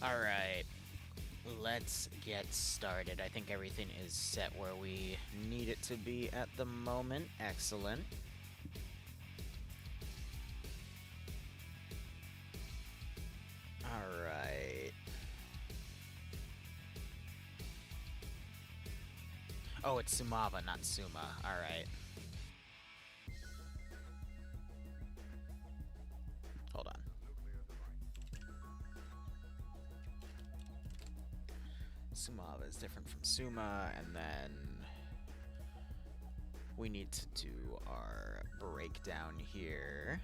Alright, let's get started. I think everything is set where we need it to be at the moment. Excellent. Alright. Oh, it's Sumava, not Suma. Alright. Hold on. Sumava is different from Suma, and then we need to do our breakdown here.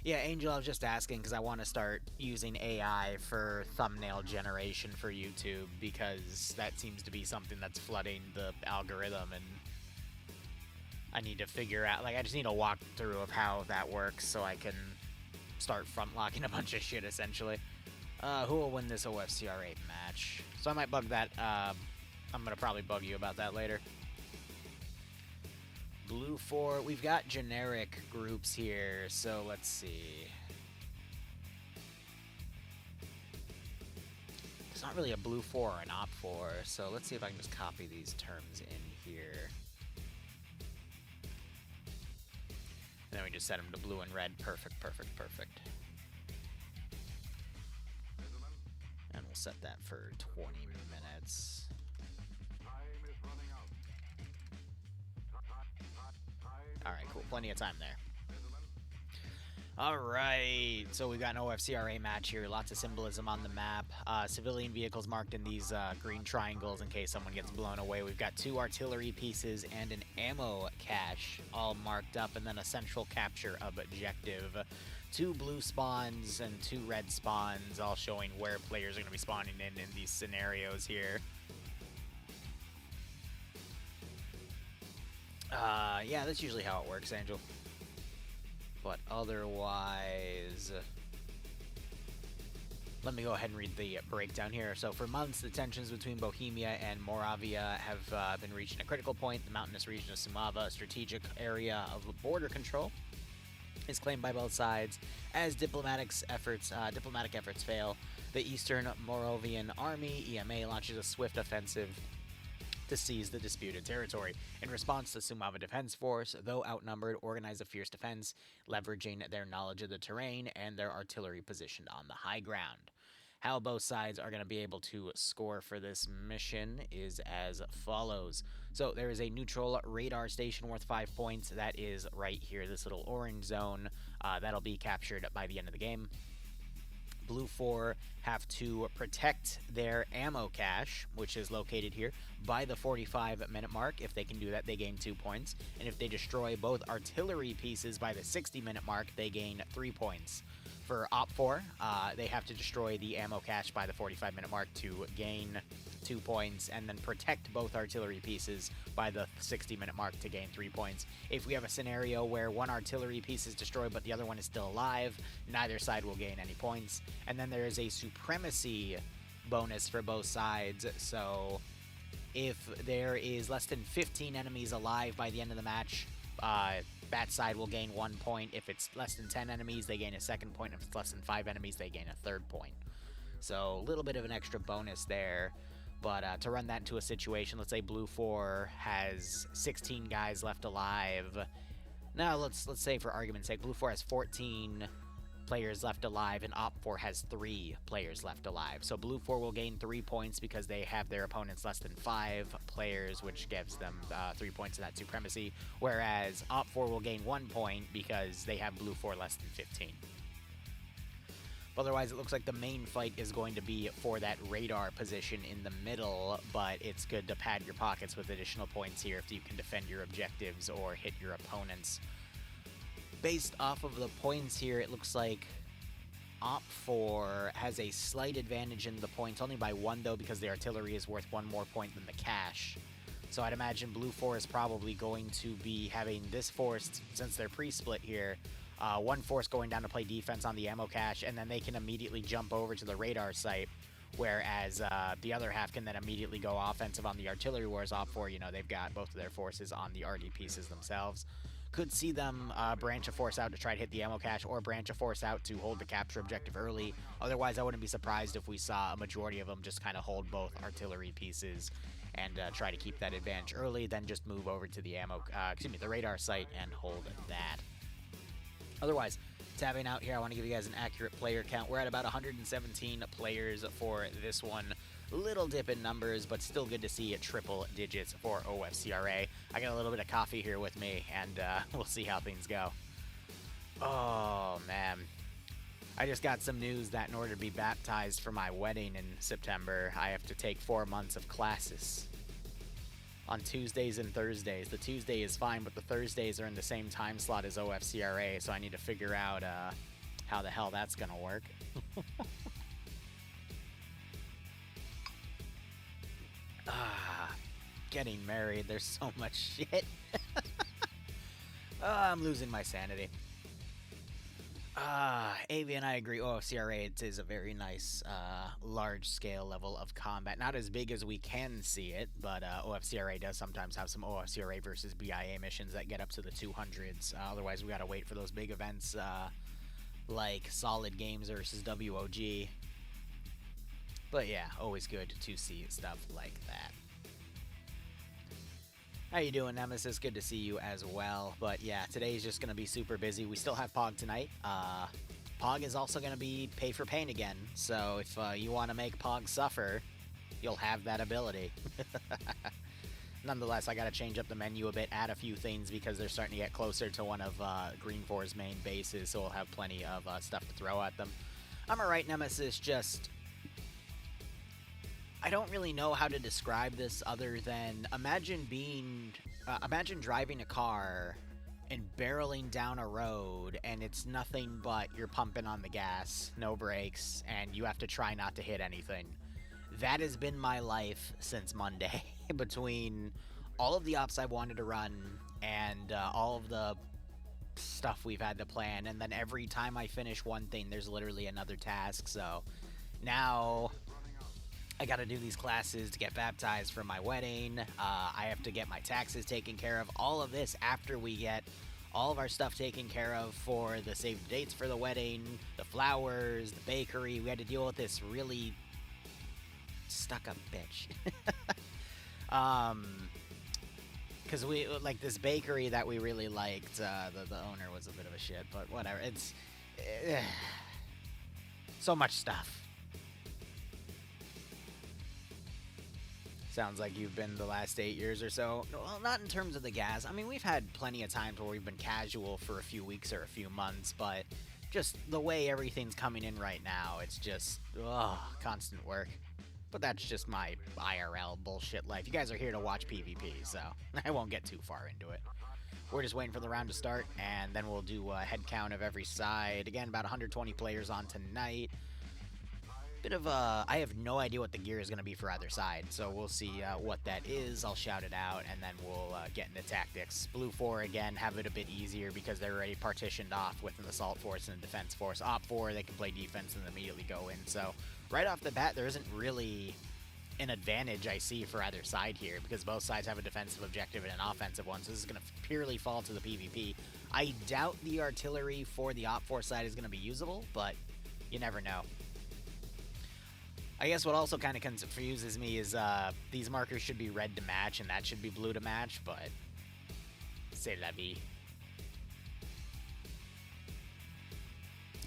Yeah, Angel, I was just asking because I want to start using AI for thumbnail generation for YouTube, because that seems to be something that's flooding the algorithm, and I need to figure out, like, I just need a walkthrough of how that works so I can start front locking a bunch of shit, essentially. Who will win this OFCRA match? So I might bug that. I'm going to probably bug you about that later. Blue 4. We've got generic groups here, so let's see. It's not really a blue 4 or an op 4, so let's see if I can just copy these terms in here. And then we just set them to blue and red. Perfect, perfect, perfect. And we'll set that for 20 minutes. Alright, cool. Plenty of time there. Alright, so we've got an OFCRA match here. Lots of symbolism on the map. Civilian vehicles marked in these green triangles in case someone gets blown away. We've got 2 artillery pieces and an ammo cache all marked up, and then a central capture objective. 2 blue spawns and 2 red spawns, all showing where players are going to be spawning in these scenarios here. Yeah, that's usually how it works, Angel. But otherwise, let me go ahead and read the breakdown here. So for months, the tensions between Bohemia and Moravia have been reaching a critical point. The mountainous region of Sumava, a strategic area of border control, is claimed by both sides. As diplomatic efforts fail, the Eastern Moravian Army, EMA, launches a swift offensive to seize the disputed territory. In response, the Sumava Defense Force, though outnumbered, organize a fierce defense, leveraging their knowledge of the terrain and their artillery positioned on the high ground. How both sides are going to be able to score for this mission is as follows. So there is a neutral radar station worth 5 points. That is right here, this little orange zone. That'll be captured by the end of the game. Blue 4 have to protect their ammo cache, which is located here, by the 45-minute mark. If they can do that, they gain 2 points. And if they destroy both artillery pieces by the 60-minute mark, they gain 3 points. For Op 4, they have to destroy the ammo cache by the 45-minute mark to gain 2 points, and then protect both artillery pieces by the 60-minute mark to gain 3 points. If we have a scenario where one artillery piece is destroyed but the other one is still alive, neither side will gain any points. And then there is a supremacy bonus for both sides, so if there is less than 15 enemies alive by the end of the match, that side will gain 1 point. If it's less than 10 enemies, they gain a 2nd point. If it's less than 5 enemies, they gain a 3rd point. So a little bit of an extra bonus there. But to run that into a situation, let's say Blue 4 has 16 guys left alive. Now, let's say for argument's sake, Blue 4 has 14 players left alive, and Op 4 has 3 players left alive. So Blue 4 will gain 3 points because they have their opponents less than 5 players, which gives them 3 points of that supremacy, whereas Op 4 will gain 1 point because they have Blue 4 less than 15. Otherwise, it looks like the main fight is going to be for that radar position in the middle, but it's good to pad your pockets with additional points here if you can defend your objectives or hit your opponents. Based off of the points here, it looks like Op 4 has a slight advantage in the points, only by 1 though, because the artillery is worth 1 more point than the cache. So I'd imagine Blue 4 is probably going to be having this force, since they're pre-split here, one force going down to play defense on the ammo cache, and then they can immediately jump over to the radar site, whereas the other half can then immediately go offensive on the artillery, whereas Op 4, you know, they've got both of their forces on the RD pieces themselves. Could see them branch a force out to try to hit the ammo cache, or branch a force out to hold the capture objective early. Otherwise, I wouldn't be surprised if we saw a majority of them just kind of hold both artillery pieces and try to keep that advantage early, then just move over to the the radar site and hold that. Otherwise, tabbing out here, I want to give you guys an accurate player count. We're at about 117 players for this one. Little dip in numbers, but still good to see triple digits for OFCRA. I got a little bit of coffee here with me, and we'll see how things go. Oh, man. I just got some news that in order to be baptized for my wedding in September, I have to take 4 months of classes on Tuesdays and Thursdays. The Tuesday is fine, but the Thursdays are in the same time slot as OFCRA, so I need to figure out how the hell that's going to work. Getting married, there's so much shit. I'm losing my sanity. Avi and I agree. OFCRA, it is a very nice, large-scale level of combat. Not as big as we can see it, but OFCRA does sometimes have some OFCRA versus BIA missions that get up to the 200s. Otherwise, we gotta wait for those big events, like Solid Games versus WOG. But yeah, always good to see stuff like that. How you doing, Nemesis? Good to see you as well. But yeah, today's just going to be super busy. We still have Pog tonight. Pog is also going to be pay for pain again. So if you want to make Pog suffer, you'll have that ability. Nonetheless, I got to change up the menu a bit, add a few things because they're starting to get closer to one of Green 4's main bases, so we'll have plenty of stuff to throw at them. I'm alright, Nemesis, just... I don't really know how to describe this other than imagine driving a car and barreling down a road and it's nothing but you're pumping on the gas, no brakes, and you have to try not to hit anything. That has been my life since Monday, between all of the ops I wanted to run and all of the stuff we've had to plan, and then every time I finish one thing, there's literally another task, so now... I gotta do these classes to get baptized for my wedding. I have to get my taxes taken care of. All of this after we get all of our stuff taken care of for the saved dates for the wedding, the flowers, the bakery. We had to deal with this really stuck-up bitch. Because we, like, this bakery that we really liked, the owner was a bit of a shit, but whatever. It's so much stuff. Sounds like you've been the last 8 years or so. Well, not in terms of the gas. I mean, we've had plenty of times where we've been casual for a few weeks or a few months, but just the way everything's coming in right now, it's just, constant work. But that's just my IRL bullshit life. You guys are here to watch PvP, so I won't get too far into it. We're just waiting for the round to start, and then we'll do a head count of every side. Again, about 120 players on tonight. Bit of I have no idea what the gear is going to be for either side, so we'll see what that is. I'll shout it out, and then we'll get into tactics. Blue 4, again, have it a bit easier because they're already partitioned off with an assault force and a defense force. Op 4, they can play defense and immediately go in, so right off the bat, there isn't really an advantage I see for either side here because both sides have a defensive objective and an offensive one, so this is going to purely fall to the PvP. I doubt the artillery for the Op 4 side is going to be usable, but you never know. I guess what also kind of confuses me is these markers should be red to match and that should be blue to match, but c'est la vie.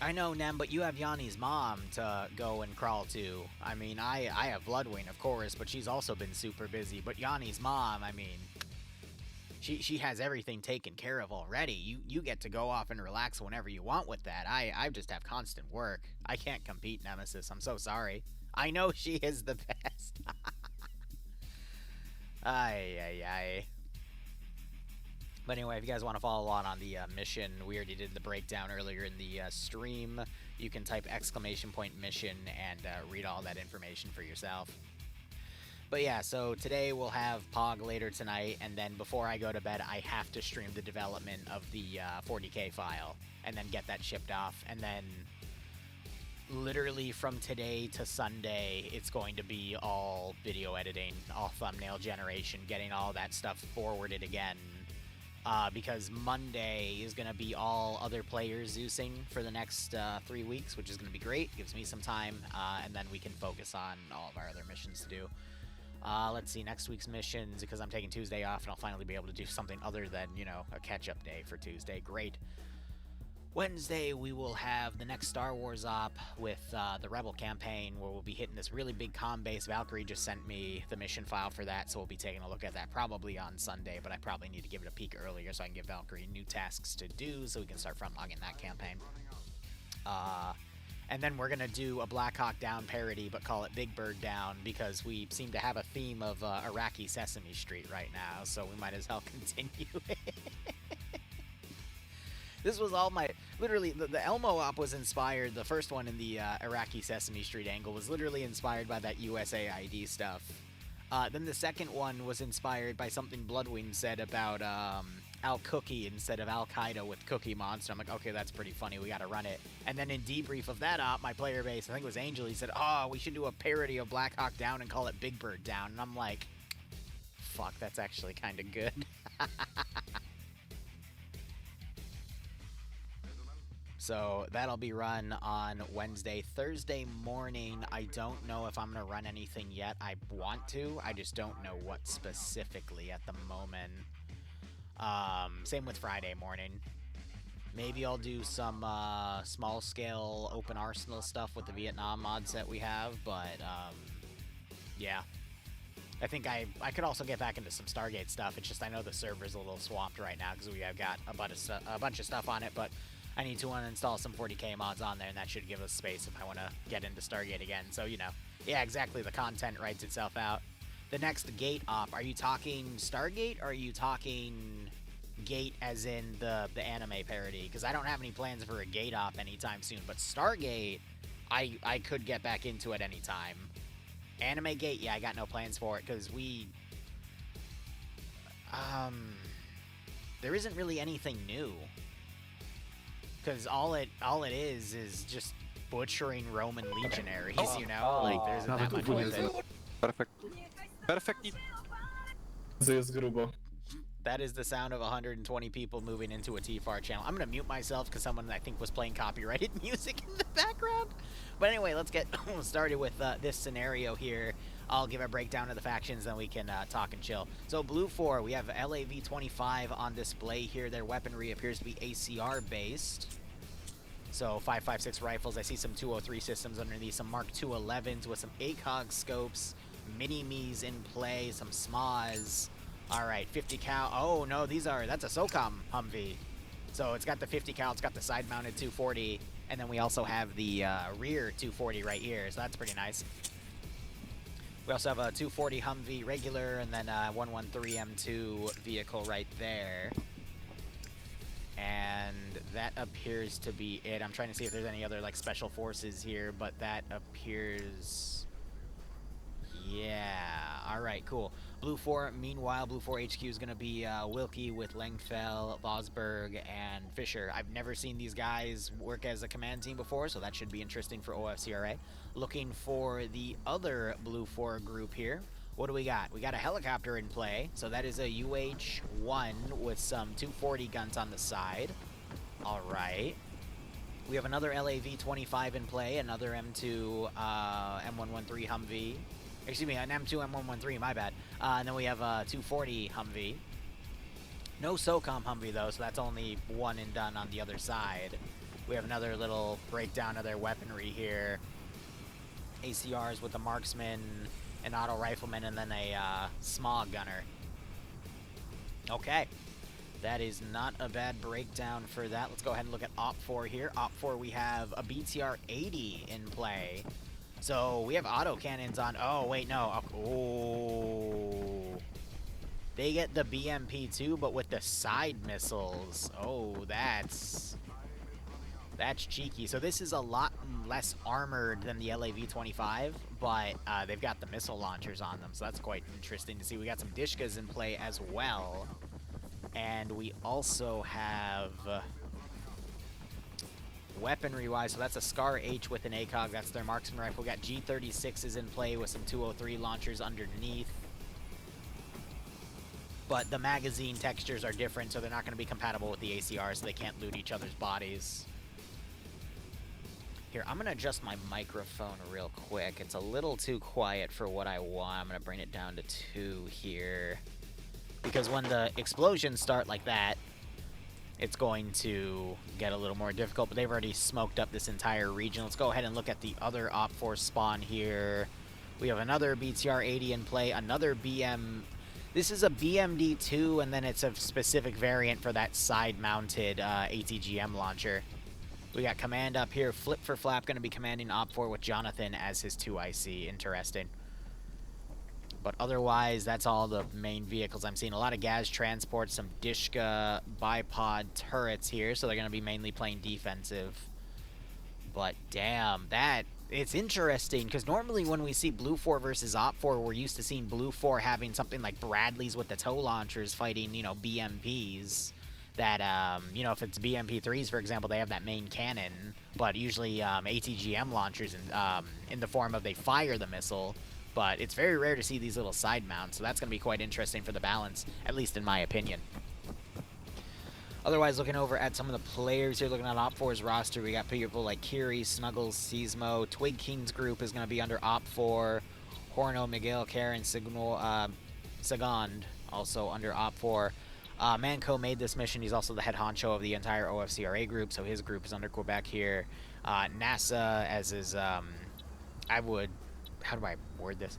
I know, Nem, but you have Yanni's mom to go and crawl to. I mean, I have Bloodwing, of course, but she's also been super busy. But Yanni's mom, I mean, she has everything taken care of already. You get to go off and relax whenever you want with that. I just have constant work. I can't compete, Nemesis. I'm so sorry. I know she is the best. Ay. But anyway, if you guys want to follow along on the mission, we already did the breakdown earlier in the stream. You can type !mission and read all that information for yourself. But yeah, so today we'll have Pog later tonight, and then before I go to bed, I have to stream the development of the 40K file, and then get that shipped off, and then literally from today to Sunday, it's going to be all video editing, all thumbnail generation, getting all that stuff forwarded again, because Monday is going to be all other players Zeusing for the next 3 weeks, which is going to be great. Gives me some time, and then we can focus on all of our other missions to do. Let's see, next week's missions, because I'm taking Tuesday off, and I'll finally be able to do something other than, you know, a catch-up day for Tuesday. Great. Wednesday, we will have the next Star Wars op with the Rebel campaign, where we'll be hitting this really big comm base. Valkyrie just sent me the mission file for that, so we'll be taking a look at that probably on Sunday, but I probably need to give it a peek earlier so I can give Valkyrie new tasks to do so we can start front-logging that campaign. And then we're going to do a Black Hawk Down parody, but call it Big Bird Down, because we seem to have a theme of Iraqi Sesame Street right now, so we might as well continue it. This was all my, literally, the Elmo op was inspired, the first one in the Iraqi Sesame Street angle was literally inspired by that USAID stuff. Then the second one was inspired by something Bloodwing said about Al-Cookie instead of Al-Qaeda with Cookie Monster. I'm like, okay, that's pretty funny, we gotta run it. And then in debrief of that op, my player base, I think it was Angel, he said, oh, we should do a parody of Black Hawk Down and call it Big Bird Down. And I'm like, fuck, that's actually kind of good. So that'll be run on Wednesday. Thursday morning, I don't know if I'm going to run anything yet. I want to. I just don't know what specifically at the moment. Same with Friday morning. Maybe I'll do some small-scale open arsenal stuff with the Vietnam mod set we have, but yeah. I think I could also get back into some Stargate stuff. It's just I know the server's a little swamped right now because we have got a bunch of stuff on it, but I need to uninstall some 40k mods on there, and that should give us space if I want to get into Stargate again. So, you know, yeah, exactly. The content writes itself out. The next Gate op, are you talking Stargate, or are you talking Gate as in the anime parody? Because I don't have any plans for a Gate op anytime soon, but Stargate, I could get back into it anytime. Anime Gate, yeah, I got no plans for it, because there isn't really anything new. Because all it is just butchering Roman legionaries, you know? Like, there's not that much with it. Perfect. Perfect. Jest grubo. That is the sound of 120 people moving into a TFAR channel. I'm going to mute myself because someone, I think, was playing copyrighted music in the background. But anyway, let's get started with this scenario here. I'll give a breakdown of the factions, then we can talk and chill. So, Blue 4, we have LAV-25 on display here. Their weaponry appears to be ACR-based. So, 5.56 rifles. I see some 203 systems underneath, some Mark II 11s with some ACOG scopes, mini-me's in play, some SMAs. All right, 50 cal. Oh, no, that's a SOCOM Humvee. So, it's got the 50 cal, it's got the side-mounted 240, and then we also have the rear 240 right here, so that's pretty nice. We also have a 240 Humvee regular, and then a 113 M2 vehicle right there. And that appears to be it. I'm trying to see if there's any other, like, special forces here, but that appears... yeah. All right, cool. Blue 4, meanwhile, Blue 4 HQ is going to be Wilkie with Lengfell, Vosberg, and Fisher. I've never seen these guys work as a command team before, so that should be interesting for OFCRA. Looking for the other Blue 4 group here. What do we got? We got a helicopter in play, so that is a UH-1 with some 240 guns on the side. All right. We have another LAV-25 in play, another M2 M113 Humvee. Excuse me, an M2 M113, my bad. And then we have a 240 Humvee. No SOCOM Humvee, though, so that's only one and done on the other side. We have another little breakdown of their weaponry here. ACRs with the marksman, an auto rifleman, and then a smog gunner. Okay. That is not a bad breakdown for that. Let's go ahead and look at OP4 here. OP4, we have a BTR-80 in play. So we have auto cannons on. Oh, wait, no. Oh. They get the BMP-2, but with the side missiles. Oh, that's cheeky. So this is a lot less armored than the LAV-25, but they've got the missile launchers on them, so that's quite interesting to see. We got some Dishkas in play as well. And we also have... weaponry-wise, so that's a Scar H with an ACOG. That's their marksman rifle. We got G36s in play with some 203 launchers underneath. but the magazine textures are different, so they're not going to be compatible with the ACR, so they can't loot each other's bodies. Here, I'm going to adjust my microphone real quick. It's a little too quiet for what I want. I'm going to bring it down to 2 here. Because when the explosions start like that, it's going to get a little more difficult, but they've already smoked up this entire region. Let's go ahead and look at the other OPFOR spawn here. We have another BTR-80 in play, another BM... This is a BMD-2, and then it's a specific variant for that side-mounted ATGM launcher. We got Command up here. Flip for Flap going to be commanding OPFOR with Jonathan as his 2IC. Interesting. But otherwise, that's all the main vehicles I'm seeing. A lot of Gaz transports, some Dishka bipod turrets here, so they're going to be mainly playing defensive. But damn, it's interesting, because normally when we see Blue 4 versus OPFOR, we're used to seeing Blue 4 having something like Bradleys with the tow launchers fighting, you know, BMPs. That, you know, if it's BMP-3s, for example, they have that main cannon, but usually ATGM launchers in the form of they fire the missile, but it's very rare to see these little side mounts, so that's going to be quite interesting for the balance, at least in my opinion. Otherwise, looking over at some of the players here, looking at OPFOR's roster, we got people like Kiri, Snuggles, Seismo, Twig King's group is going to be under OPFOR, Horno, Miguel, Karen, Sagond, also under OPFOR. Manco made this mission. He's also the head honcho of the entire OFCRA group, so his group is under Quebec here. NASA, as is, how do I word this?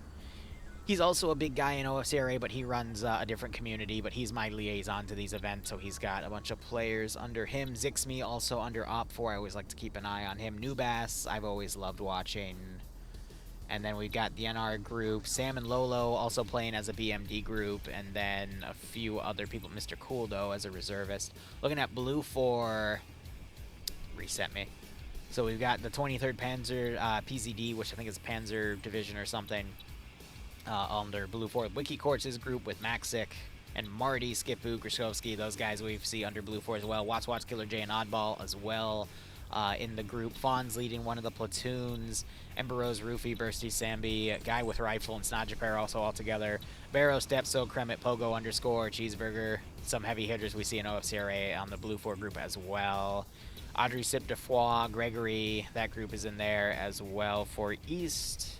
He's also a big guy in OFCRA, but he runs a different community, but he's my liaison to these events, so he's got a bunch of players under him. Zixme, also under OPFOR. I always like to keep an eye on him. Nubass, I've always loved watching. And then we've got the NR group. Sam and Lolo also playing as a BMD group. And then a few other people. Mr. Cool, though, as a reservist. Looking at Blue 4. Reset me. So we've got the 23rd Panzer PZD, which I think is Panzer Division or something. Under Blue 4. Wiki Quartz's group with Maxic and Marty, Skipu, Grishkovsky. Those guys we see under Blue 4 as well. Watts, Killer J, and Oddball as well. In the group. Fawn's leading one of the platoons. Ember Rose, Roofy, Bursty, Sambi, Guy with Rifle, and Snodgepair also all together. Barrow, Stepso, Kremet, Pogo, _ Cheeseburger. Some heavy hitters we see in OFCRA on the Blue 4 group as well. Audrey, Sip de Foix, Gregory, that group is in there as well for East.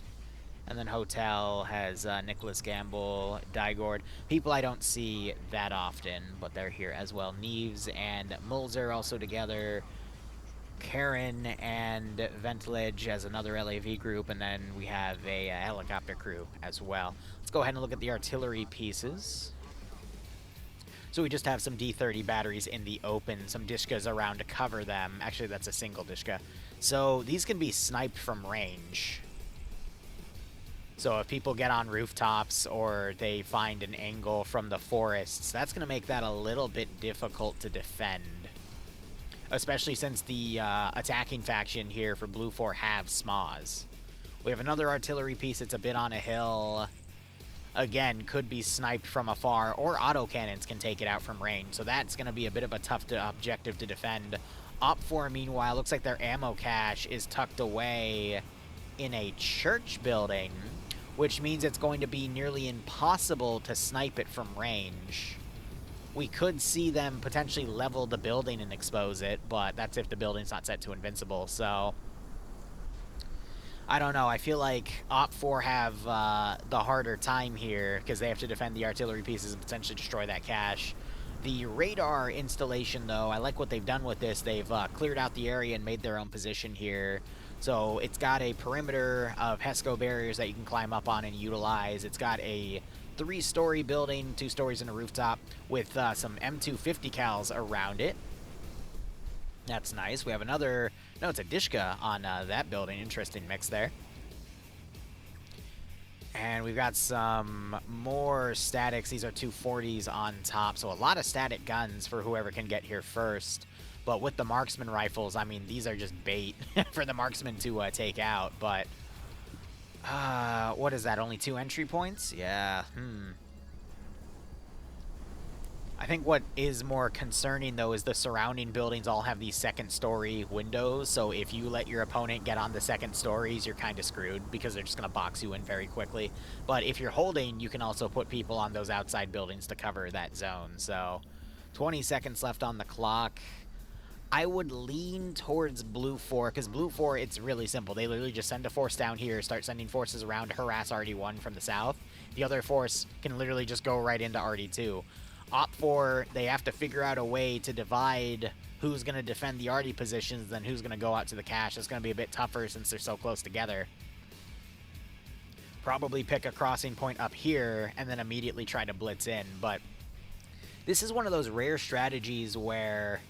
And then Hotel has Nicholas Gamble, Digord. People I don't see that often, but they're here as well. Neves and Mulzer also together. Karen and Ventilage as another LAV group, and then we have a helicopter crew as well. Let's go ahead and look at the artillery pieces. So we just have some D30 batteries in the open, some Dishkas around to cover them. Actually, that's a single Dishka. So these can be sniped from range. So if people get on rooftops or they find an angle from the forests, that's going to make that a little bit difficult to defend. Especially since the attacking faction here for Blue 4 have SMAs. We have another artillery piece. It's a bit on a hill. Again, could be sniped from afar, or autocannons can take it out from range. So that's going to be a bit of a tough objective to defend. OPFOR, meanwhile, looks like their ammo cache is tucked away in a church building, which means it's going to be nearly impossible to snipe it from range. We could see them potentially level the building and expose it, but that's if the building's not set to invincible, so... I don't know, I feel like OPFOR have the harder time here, because they have to defend the artillery pieces and potentially destroy that cache. The radar installation, though, I like what they've done with this. They've cleared out the area and made their own position here. So it's got a perimeter of HESCO barriers that you can climb up on and utilize. It's got a 3-story building, 2 stories and a rooftop, with some M250 cals around it. That's nice. We have another... No, it's a Dishka on that building. Interesting mix there. And we've got some more statics. These are 240s on top, so a lot of static guns for whoever can get here first. But with the marksman rifles, I mean, these are just bait for the marksman to take out. But, what is that, only 2 entry points? Yeah, I think what is more concerning, though, is the surrounding buildings all have these second-story windows, so if you let your opponent get on the second stories, you're kind of screwed, because they're just going to box you in very quickly. But if you're holding, you can also put people on those outside buildings to cover that zone. So 20 seconds left on the clock. I would lean towards Blue 4, because Blue 4, it's really simple. They literally just send a force down here, start sending forces around to harass RD1 from the south. The other force can literally just go right into RD2. Op 4, they have to figure out a way to divide who's going to defend the RD positions, then who's going to go out to the cache. It's going to be a bit tougher since they're so close together. Probably pick a crossing point up here, and then immediately try to blitz in. But this is one of those rare strategies where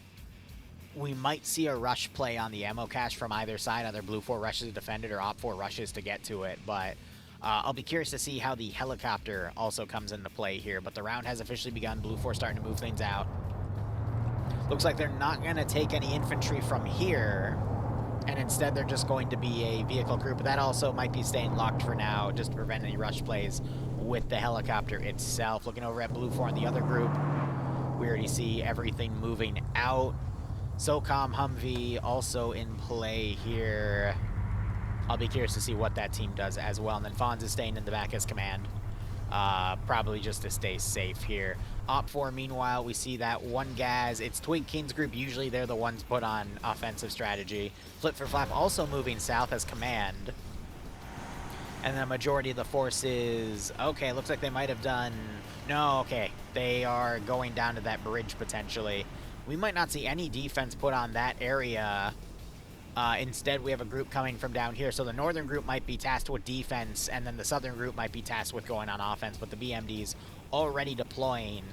we might see a rush play on the ammo cache from either side. Either Blue 4 rushes to defend it or Op 4 rushes to get to it. But I'll be curious to see how the helicopter also comes into play here. But the round has officially begun. Blue 4 starting to move things out. Looks like they're not going to take any infantry from here. And instead they're just going to be a vehicle group. But that also might be staying locked for now, just to prevent any rush plays with the helicopter itself. Looking over at Blue 4 and the other group, we already see everything moving out. SOCOM Humvee also in play here. I'll be curious to see what that team does as well. And then Fonz is staying in the back as command. Probably just to stay safe here. Op 4, meanwhile, we see that one Gaz. It's Twig King's group. Usually they're the ones put on offensive strategy. Flip for Flap also moving south as command. And the majority of the forces... Okay, looks like they might have done... No, okay. They are going down to that bridge potentially. We might not see any defense put on that area. Instead, we have a group coming from down here. So the northern group might be tasked with defense, and then the southern group might be tasked with going on offense. But the BMD's already deploying.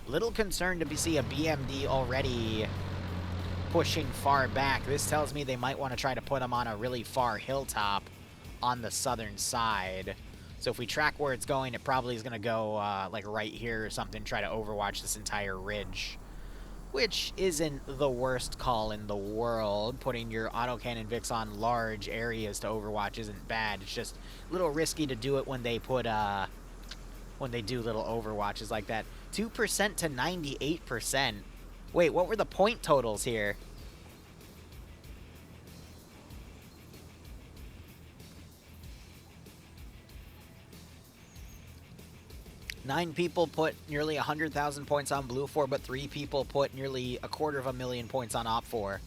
Little concerned to see a BMD already pushing far back. This tells me they might want to try to put them on a really far hilltop on the southern side. So if we track where it's going, it probably is going to go like right here or something, try to overwatch this entire ridge. Which isn't the worst call in the world. Putting your autocannon Vix on large areas to overwatch isn't bad. It's just a little risky to do it when they put when they do little overwatches like that. 2% to 98%. Wait, what were the point totals here? Nine people put nearly 100,000 points on Blue 4, but 3 people put nearly 250,000 points on Op 4.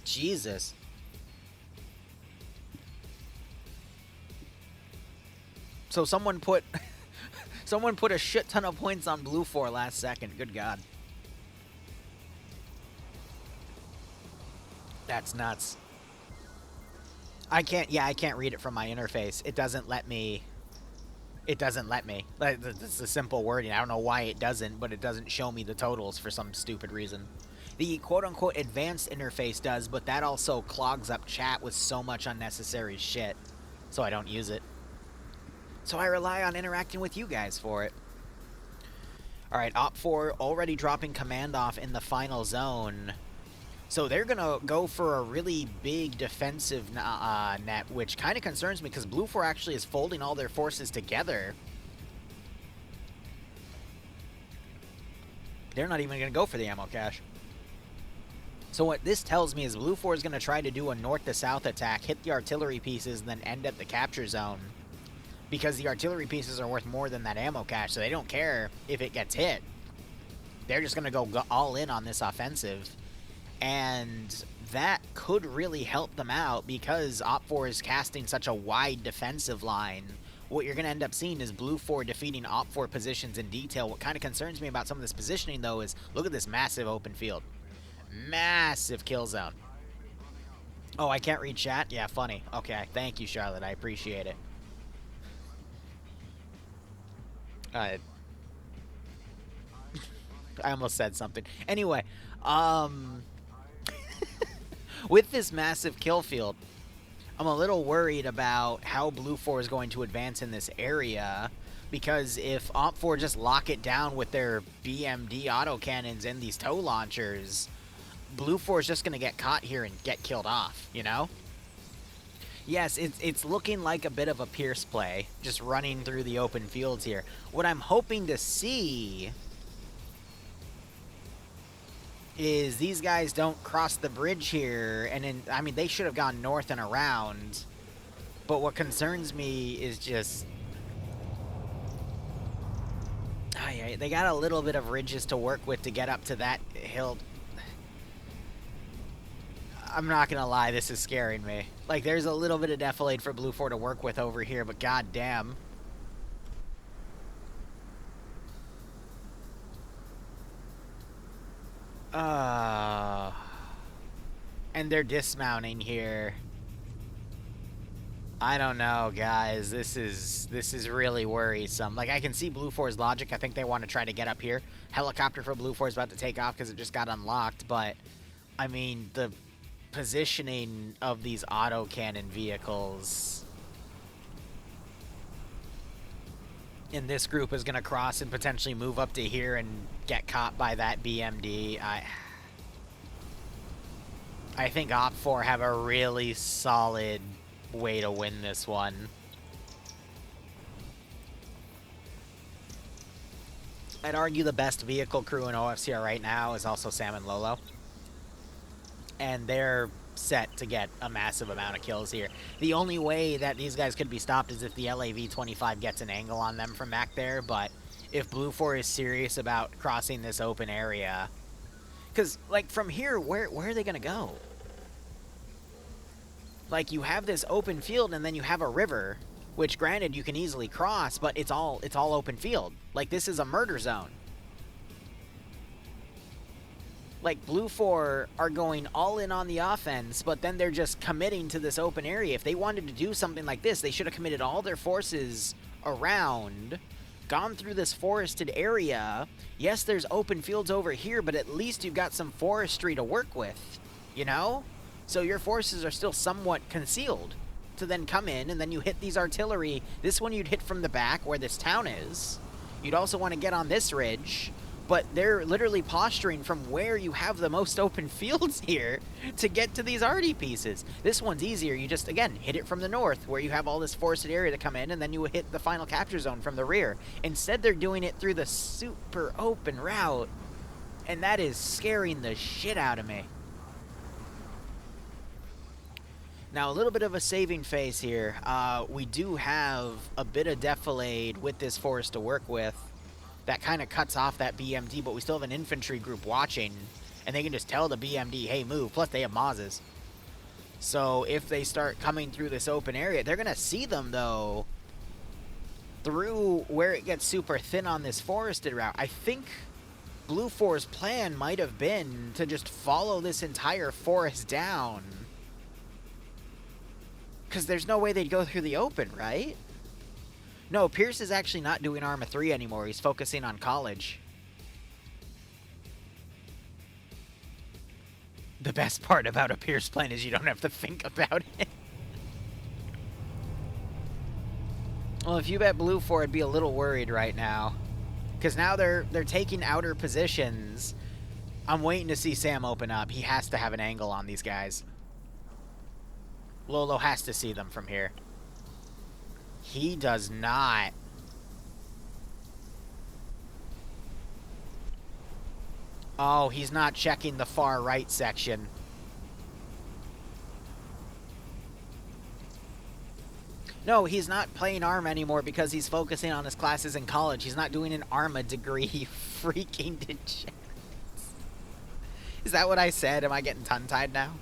Jesus. So someone put someone put a shit ton of points on Blue 4 last second. Good God. That's nuts. I can't read it from my interface. It doesn't let me. It doesn't let me. It's a simple wording. I don't know why it doesn't, but it doesn't show me the totals for some stupid reason. The quote-unquote advanced interface does, but that also clogs up chat with so much unnecessary shit, so I don't use it. So I rely on interacting with you guys for it. Alright, Op 4 already dropping command off in the final zone. So they're going to go for a really big defensive net, which kind of concerns me because Blue 4 actually is folding all their forces together. They're not even going to go for the ammo cache. So what this tells me is Blue 4 is going to try to do a north-to-south attack, hit the artillery pieces, and then end at the capture zone. Because the artillery pieces are worth more than that ammo cache, so they don't care if it gets hit. They're just going to go all in on this offensive. And that could really help them out because Op 4 is casting such a wide defensive line. What you're going to end up seeing is Blue 4 defeating Op 4 positions in detail. What kind of concerns me about some of this positioning, though, is look at this massive open field. Massive kill zone. Oh, I can't read chat? Yeah, funny. Okay, thank you, Charlotte. I appreciate it. I almost said something. Anyway, with this massive kill field, I'm a little worried about how Blue 4 is going to advance in this area, because if Op 4 just lock it down with their BMD autocannons and these tow launchers, Blue 4 is just going to get caught here and get killed off, you know? Yes, it's looking like a bit of a Pierce play, just running through the open fields here. What I'm hoping to see is these guys don't cross the bridge here, and then, I mean, they should have gone north and around, but what concerns me is just... Oh, yeah, they got a little bit of ridges to work with to get up to that hill. I'm not gonna lie, this is scaring me. Like, there's a little bit of defilade for Blue 4 to work with over here, but goddamn. And they're dismounting here. I don't know, guys. This is really worrisome. Like, I can see Blue 4's logic. I think they want to try to get up here. Helicopter for Blue 4 is about to take off because it just got unlocked, but, I mean, the positioning of these autocannon vehicles in this group is going to cross and potentially move up to here and get caught by that BMD. I think OFCRA have a really solid way to win this one. I'd argue the best vehicle crew in OFCRA right now is also Sam and Lolo. And they're set to get a massive amount of kills here. The only way that these guys could be stopped is if the LAV-25 gets an angle on them from back there, but if Blue 4 is serious about crossing this open area... Because, like, from here, where are they going to go? Like, you have this open field, and then you have a river, which, granted, you can easily cross, but it's all open field. Like, this is a murder zone. Like, Blue 4 are going all in on the offense, but then they're just committing to this open area. If they wanted to do something like this, they should have committed all their forces around, gone through this forested area. Yes, there's open fields over here, but at least you've got some forestry to work with, you know? So your forces are still somewhat concealed to then come in, and then you hit these artillery. This one you'd hit from the back where this town is. You'd also want to get on this ridge, but they're literally posturing from where you have the most open fields here to get to these arty pieces. This one's easier. You just, again, hit it from the north where you have all this forested area to come in, and then you hit the final capture zone from the rear. Instead, they're doing it through the super open route, and that is scaring the shit out of me. Now, a little bit of a saving phase here. We do have a bit of defilade with this forest to work with. That kind of cuts off that BMD, but we still have an infantry group watching, and they can just tell the BMD, hey, move. Plus, they have Mazes. So, if they start coming through this open area, they're going to see them, though, through where it gets super thin on this forested route. I think Blue 4's plan might have been to just follow this entire forest down. Because there's no way they'd go through the open, right? No, Pierce is actually not doing Arma 3 anymore. He's focusing on college. The best part about a Pierce plan is you don't have to think about it. Well, if you bet Blue 4, I'd be a little worried right now. Because now they're taking outer positions. I'm waiting to see Sam open up. He has to have an angle on these guys. Lolo has to see them from here. He does not. Oh, he's not checking the far right section. No, he's not playing ARMA anymore because he's focusing on his classes in college. He's not doing an ARMA degree. Freaking degenerates. Is that what I said? Am I getting tongue-tied now?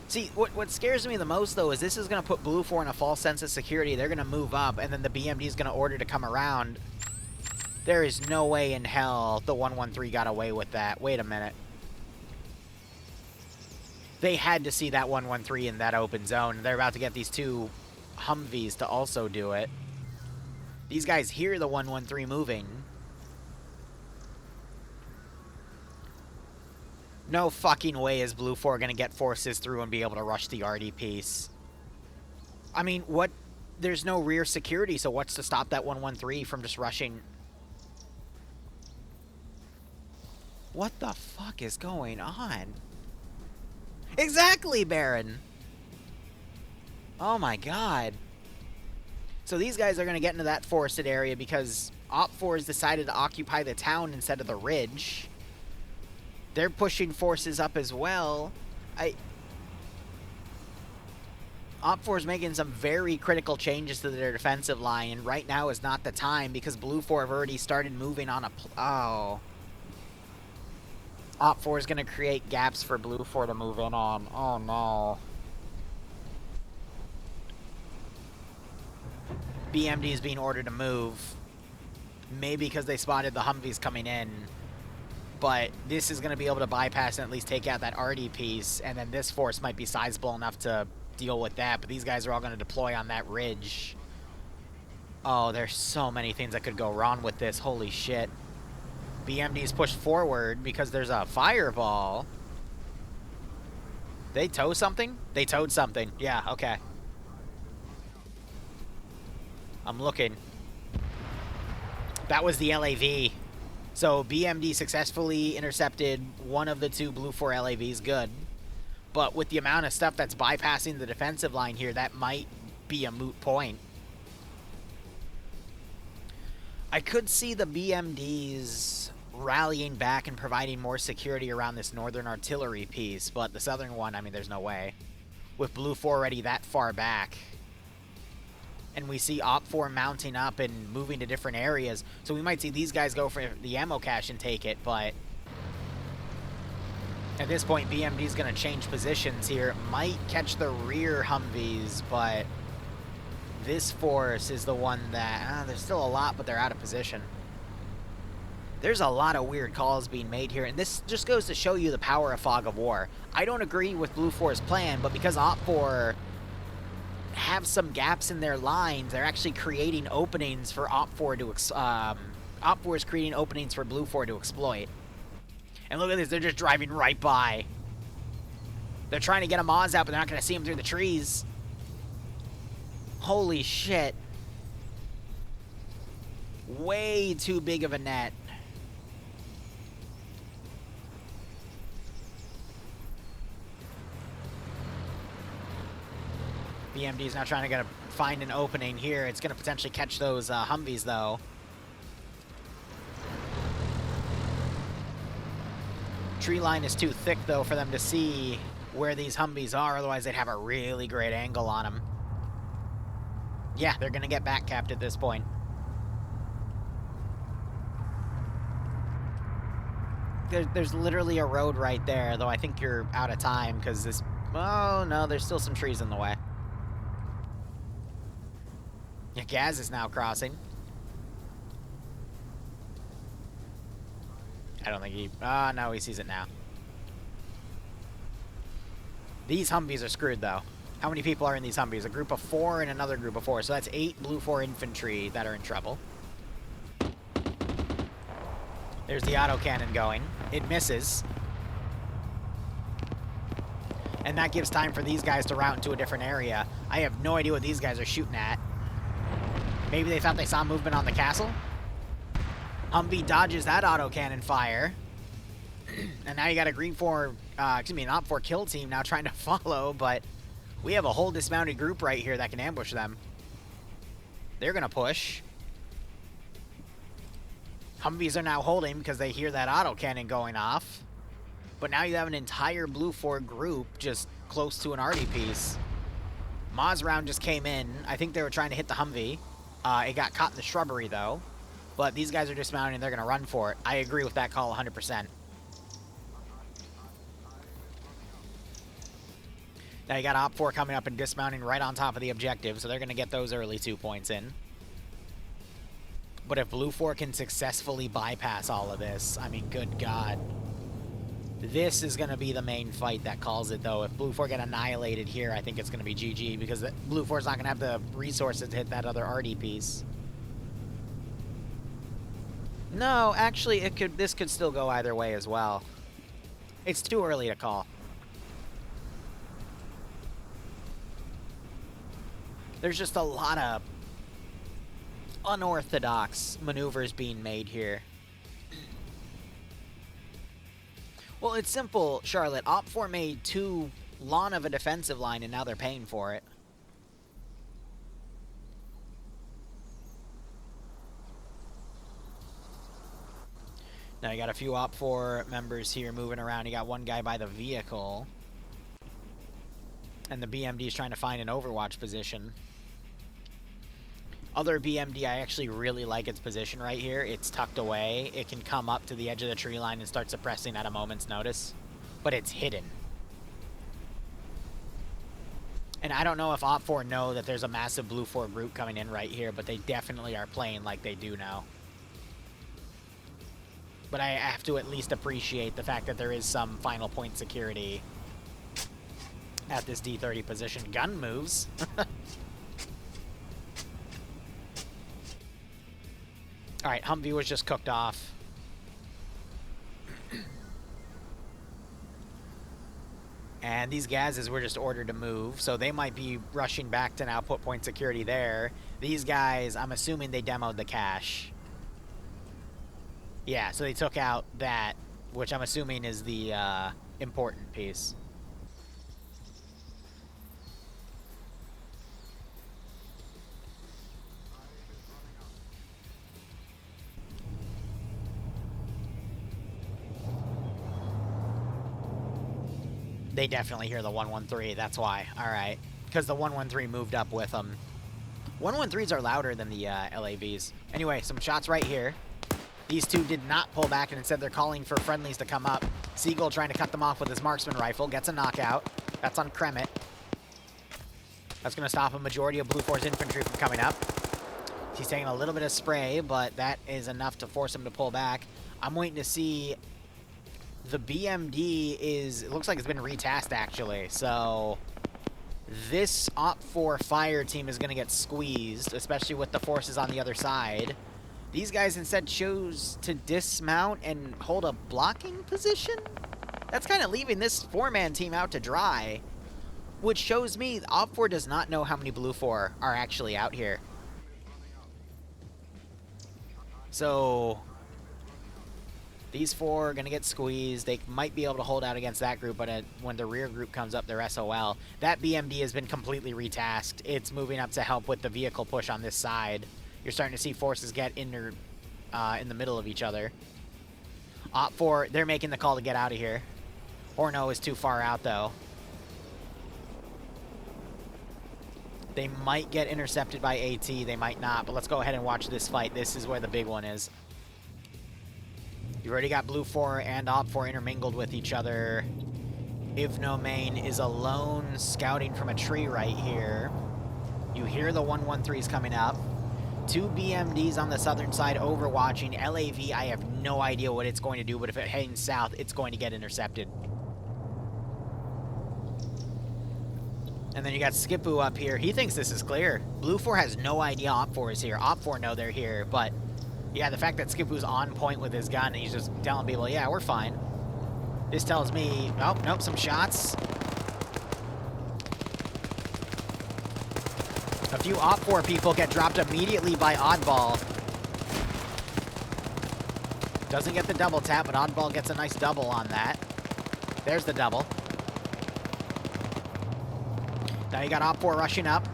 See, what scares me the most, though, is this is going to put Blue 4 in a false sense of security. They're going to move up, and then the BMD is going to order to come around. There is no way in hell the 113 got away with that. Wait a minute. They had to see that 113 in that open zone. They're about to get these two Humvees to also do it. These guys hear the 113 moving. No fucking way is Blue 4 going to get forces through and be able to rush the RD piece. I mean, what? There's no rear security, so what's to stop that 113 from just rushing? What the fuck is going on? Exactly, Baron! Oh my god. So these guys are going to get into that forested area because OPFOR has decided to occupy the town instead of the ridge. They're pushing forces up as well. OPFOR is making some very critical changes to their defensive line, and right now is not the time because Blue 4 have already started moving on a... Oh. OPFOR is going to create gaps for Blue 4 to move in on. Oh, no. BMD is being ordered to move. Maybe because they spotted the Humvees coming in. But this is going to be able to bypass and at least take out that RD piece, and then this force might be sizable enough to deal with that, but these guys are all going to deploy on that ridge. Oh, there's so many things that could go wrong with this. Holy shit. BMD's pushed forward because there's a fireball. They tow something? They towed something. Yeah, okay. I'm looking. That was the LAV. So BMD successfully intercepted one of the two Blue 4 LAVs. Good. But with the amount of stuff that's bypassing the defensive line here, that might be a moot point. I could see the BMDs rallying back and providing more security around this northern artillery piece, but the southern one, I mean, there's no way. With Blue 4 already that far back. And we see OPFOR mounting up and moving to different areas, so we might see these guys go for the ammo cache and take it, but... At this point, BMD is going to change positions here. Might catch the rear Humvees, but this force is the one that... there's still a lot, but they're out of position. There's a lot of weird calls being made here, and this just goes to show you the power of Fog of War. I don't agree with Blue 4's plan, but because OPFOR have some gaps in their lines, they're actually creating openings for OPFOR to... OPFOR is creating openings for Blue 4 to exploit. And look at this, they're just driving right by. They're trying to get a Maz out, but they're not going to see him through the trees. Holy shit. Way too big of a net. BMD is now trying to find an opening here. It's going to potentially catch those Humvees, though. Tree line is too thick, though, for them to see where these Humvees are. Otherwise, they'd have a really great angle on them. Yeah, they're going to get back capped at this point. There's literally a road right there, though I think you're out of time because this... Oh, no, there's still some trees in the way. Yeah, Gaz is now crossing. I don't think he... no, he sees it now. These Humvees are screwed, though. How many people are in these Humvees? A group of 4 and another group of 4. So that's 8 Blue 4 infantry that are in trouble. There's the autocannon going. It misses. And that gives time for these guys to route into a different area. I have no idea what these guys are shooting at. Maybe they thought they saw movement on the castle? Humvee dodges that autocannon fire. And now you got a green 4, an OPFOR kill team now trying to follow, but we have a whole dismounted group right here that can ambush them. They're going to push. Humvees are now holding because they hear that autocannon going off. But now you have an entire Blue 4 group just close to an arty piece. Maz round just came in. I think they were trying to hit the Humvee. It got caught in the shrubbery, though. But these guys are dismounting and they're going to run for it. I agree with that call 100%. Now you got OPFOR coming up and dismounting right on top of the objective, so they're going to get those early 2 points in. But if Blue 4 can successfully bypass all of this, I mean, good God. This is going to be the main fight that calls it, though. If Blue 4 get annihilated here, I think it's going to be GG, because Blue 4 is not going to have the resources to hit that other RD piece. No, actually, this could still go either way as well. It's too early to call. There's just a lot of unorthodox maneuvers being made here. Well, it's simple, Charlotte. OPFOR made too long of a defensive line, and now they're paying for it. Now you got a few OPFOR members here moving around. You got one guy by the vehicle. And the BMD is trying to find an overwatch position. Other BMD, I actually really like its position right here. It's tucked away. It can come up to the edge of the tree line and start suppressing at a moment's notice. But it's hidden. And I don't know if OPFOR know that there's a massive Blue 4 group coming in right here, but they definitely are playing like they do now. But I have to at least appreciate the fact that there is some final point security at this D30 position. Gun moves. Alright, Humvee was just cooked off. And these Gazes were just ordered to move, so they might be rushing back to now put point security there. These guys, I'm assuming they demoed the cache. Yeah, so they took out that, which I'm assuming is the important piece. They definitely hear the 113, that's why. Alright. Because the 113 moved up with them. 113s are louder than the LAVs. Anyway, some shots right here. These two did not pull back, and instead they're calling for friendlies to come up. Seagull trying to cut them off with his marksman rifle. Gets a knockout. That's on Kremet. That's going to stop a majority of Blue 4's infantry from coming up. He's taking a little bit of spray, but that is enough to force him to pull back. I'm waiting to see... The BMD is... It looks like it's been retasked, actually. So... This OPFOR fire team is going to get squeezed, especially with the forces on the other side. These guys instead chose to dismount and hold a blocking position? That's kind of leaving this 4-man team out to dry. Which shows me OPFOR does not know how many Blue 4 are actually out here. So... These 4 are going to get squeezed. They might be able to hold out against that group, but when the rear group comes up, they're SOL. That BMD has been completely retasked. It's moving up to help with the vehicle push on this side. You're starting to see forces get in the middle of each other. OPFOR, they're making the call to get out of here. Horno is too far out, though. They might get intercepted by AT. They might not, but let's go ahead and watch this fight. This is where the big one is. You've already got Blue 4 and OPFOR intermingled with each other. Ivnomain is alone scouting from a tree right here. You hear the 113s coming up. 2 BMDs on the southern side overwatching. LAV, I have no idea what it's going to do, but if it heads south, it's going to get intercepted. And then you got Skipu up here. He thinks this is clear. Blue 4 has no idea OPFOR is here. OPFOR know they're here, but... Yeah, the fact that Skipu's on point with his gun and he's just telling people, yeah, we're fine. This tells me... Oh, nope, some shots. A few OPFOR people get dropped immediately by Oddball. Doesn't get the double tap, but Oddball gets a nice double on that. There's the double. Now you got OPFOR rushing up.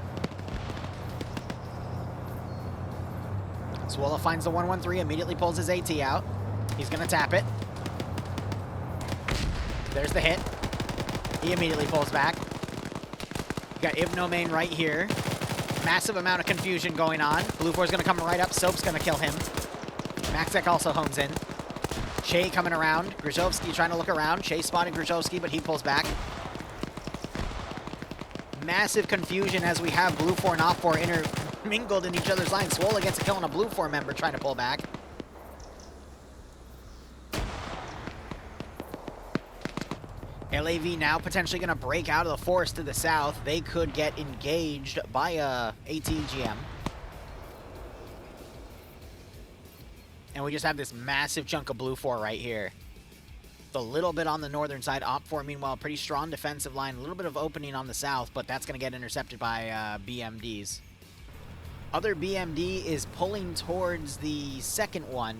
Swola finds the 113, immediately pulls his AT out. He's going to tap it. There's the hit. He immediately pulls back. You got Ivnomain right here. Massive amount of confusion going on. Blue 4's going to come right up. Soap's going to kill him. Maxek also homes in. Shea coming around. Grzyzowski trying to look around. Shea spotted Grzyzowski, but he pulls back. Massive confusion as we have Blue 4 and OPFOR intermingled in each other's lines. Swola gets a kill on a Blue 4 member trying to pull back. LAV now potentially going to break out of the forest to the south. They could get engaged by a ATGM. And we just have this massive chunk of Blue 4 right here. A little bit on the northern side. OPFOR, meanwhile, pretty strong defensive line. A little bit of opening on the south, but that's going to get intercepted by BMDs. Other BMD is pulling towards the second one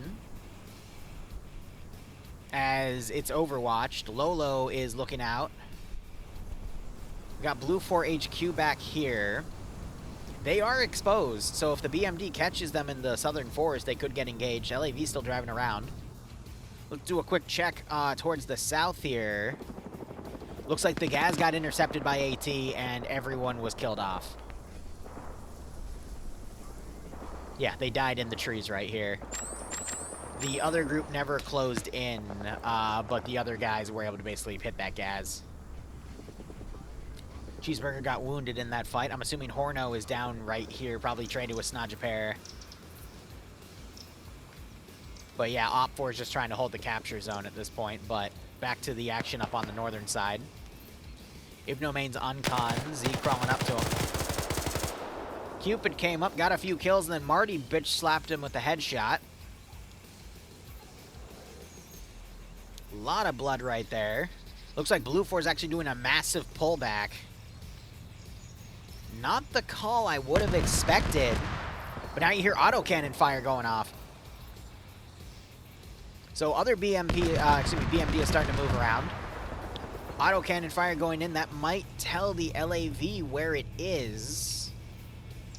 as it's overwatched. Lolo is looking out. We got Blue 4 HQ back here. They are exposed, so if the BMD catches them in the southern forest, they could get engaged. LAV still driving around. Let's do a quick check towards the south here. Looks like the Gaz got intercepted by AT and everyone was killed off. Yeah, they died in the trees right here. The other group never closed in, but the other guys were able to basically hit that Gaz. Cheeseburger got wounded in that fight. I'm assuming Horno is down right here, probably traded with Snodjapair. But yeah, OPFOR is just trying to hold the capture zone at this point, but back to the action up on the northern side. Ibnomain's uncon, Z crawling up to him. Cupid came up, got a few kills, and then Marty bitch slapped him with a headshot. A lot of blood right there. Looks like Blue 4 is actually doing a massive pullback. Not the call I would have expected. But now you hear autocannon fire going off. So other BMD is starting to move around. Autocannon fire going in. That might tell the LAV where it is.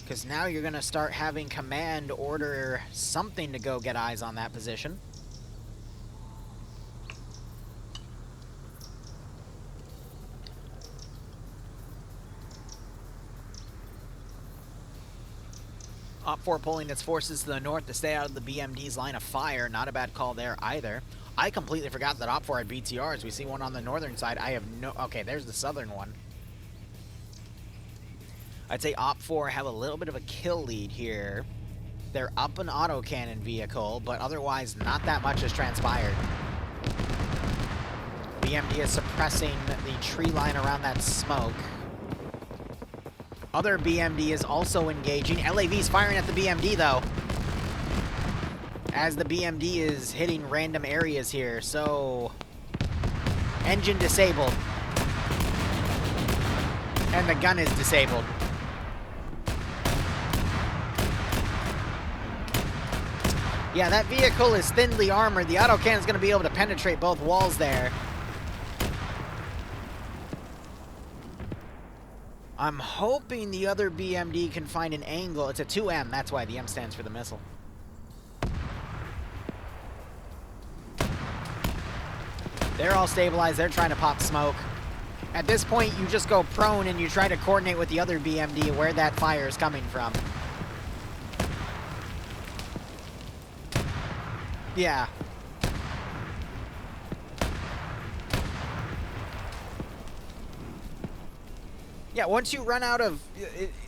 Because now you're going to start having command order something to go get eyes on that position. OPFOR pulling its forces to the north to stay out of the BMD's line of fire. Not a bad call there either. I completely forgot that OPFOR had BTRs. We see one on the northern side. I have no... Okay, there's the southern one. I'd say OPFOR have a little bit of a kill lead here. They're up an autocannon vehicle, but otherwise not that much has transpired. BMD is suppressing the tree line around that smoke. Other BMD is also engaging. LAV's firing at the BMD, though. As the BMD is hitting random areas here, so... Engine disabled. And the gun is disabled. Yeah, that vehicle is thinly armored. The autocannon is going to be able to penetrate both walls there. I'm hoping the other BMD can find an angle. It's a 2M, that's why the M stands for the missile. They're all stabilized, they're trying to pop smoke. At this point, you just go prone and you try to coordinate with the other BMD where that fire is coming from. Yeah. Yeah, once you run out of...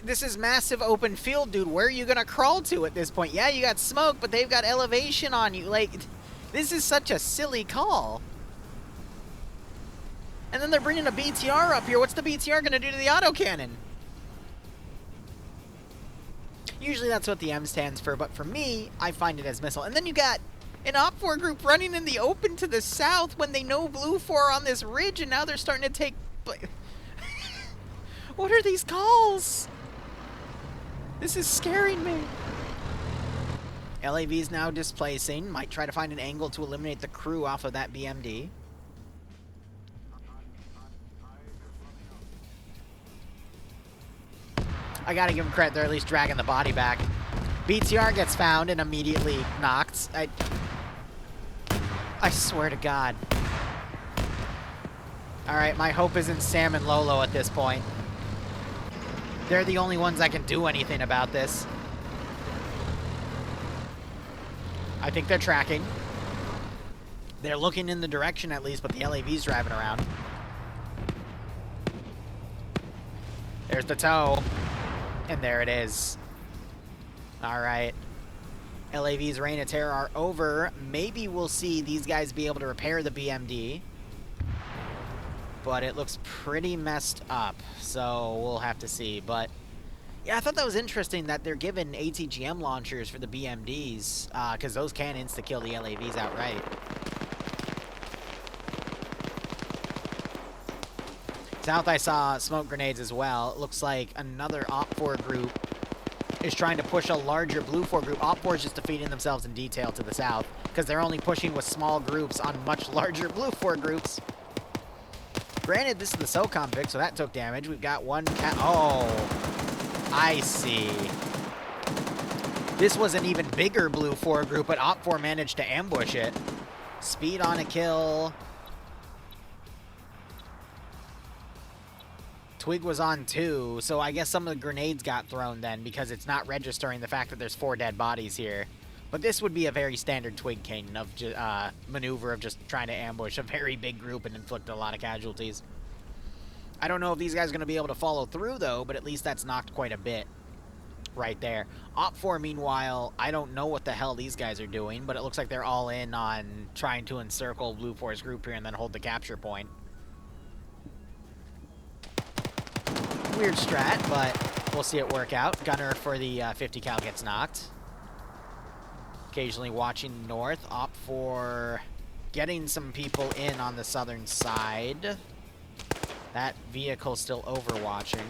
This is massive open field, dude. Where are you going to crawl to at this point? Yeah, you got smoke, but they've got elevation on you. Like, this is such a silly call. And then they're bringing a BTR up here. What's the BTR going to do to the autocannon? Usually that's what the M stands for, but for me, I find it as missile. And then you got an OPFOR group running in the open to the south when they know Blue 4 on this ridge, and now they're starting to take... What are these calls? This is scaring me. LAV is now displacing. Might try to find an angle to eliminate the crew off of that BMD. I gotta give them credit. They're at least dragging the body back. BTR gets found and immediately knocked. I swear to God. Alright, my hope is in Sam and Lolo at this point. They're the only ones that can do anything about this. I think they're tracking. They're looking in the direction at least, but the LAV's driving around. There's the tow. And there it is. Alright. LAV's Reign of Terror are over. Maybe we'll see these guys be able to repair the BMD. But it looks pretty messed up, so we'll have to see. But yeah, I thought that was interesting that they're given ATGM launchers for the BMDs, because those can insta-kill the LAVs outright. South, I saw smoke grenades as well. It looks like another OPFOR group is trying to push a larger Blue 4 group. OPFOR is just defeating themselves in detail to the south, because they're only pushing with small groups on much larger Blue 4 groups. Granted, this is the SOCOM pick, so that took damage. We've got one cat. Oh, I see. This was an even bigger Blue 4 group, but OPFOR managed to ambush it. Speed on a kill. Twig was on 2, so I guess some of the grenades got thrown then because it's not registering the fact that there's 4 dead bodies here. But this would be a very standard Twig King of maneuver of just trying to ambush a very big group and inflict a lot of casualties. I don't know if these guys are going to be able to follow through, though, but at least that's knocked quite a bit right there. OPFOR, meanwhile, I don't know what the hell these guys are doing, but it looks like they're all in on trying to encircle Blue Force group here and then hold the capture point. Weird strat, but we'll see it work out. Gunner for the 50 cal gets knocked. Occasionally watching north. OPFOR getting some people in on the southern side. That vehicle still overwatching.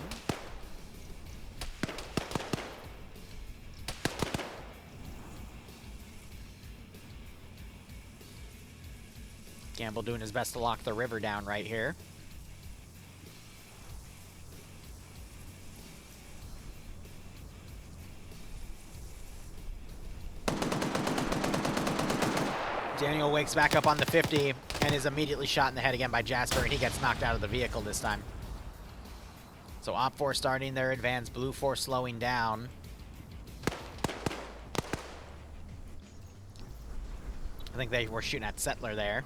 Gamble doing his best to lock the river down right here. Daniel wakes back up on the 50 and is immediately shot in the head again by Jasper, and he gets knocked out of the vehicle this time. So OPFOR starting their advance, Blue Force slowing down. I think they were shooting at Settler there.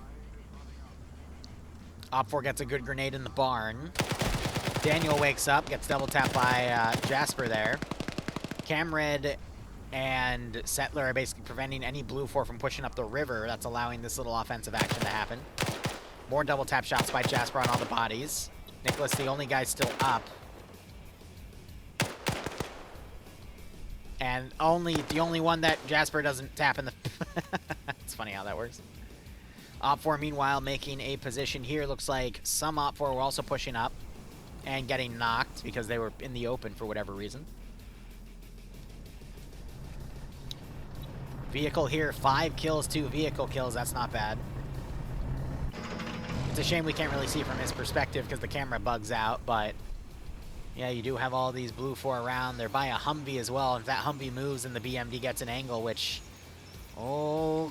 OPFOR gets a good grenade in the barn. Daniel wakes up, gets double tapped by Jasper there. Camred and Settler are basically preventing any Blue 4 from pushing up the river. That's allowing this little offensive action to happen. More double tap shots by Jasper on all the bodies. Nicholas, the only guy still up. And the only one that Jasper doesn't tap in the... It's funny how that works. OPFOR, meanwhile, making a position here. Looks like some OPFOR were also pushing up and getting knocked because they were in the open for whatever reason. Vehicle here, 5 kills, 2 vehicle kills. That's not bad. It's a shame we can't really see from his perspective because the camera bugs out, but yeah, you do have all these Blue 4 around. They're by a Humvee as well. If that Humvee moves and the BMD gets an angle, which, oh,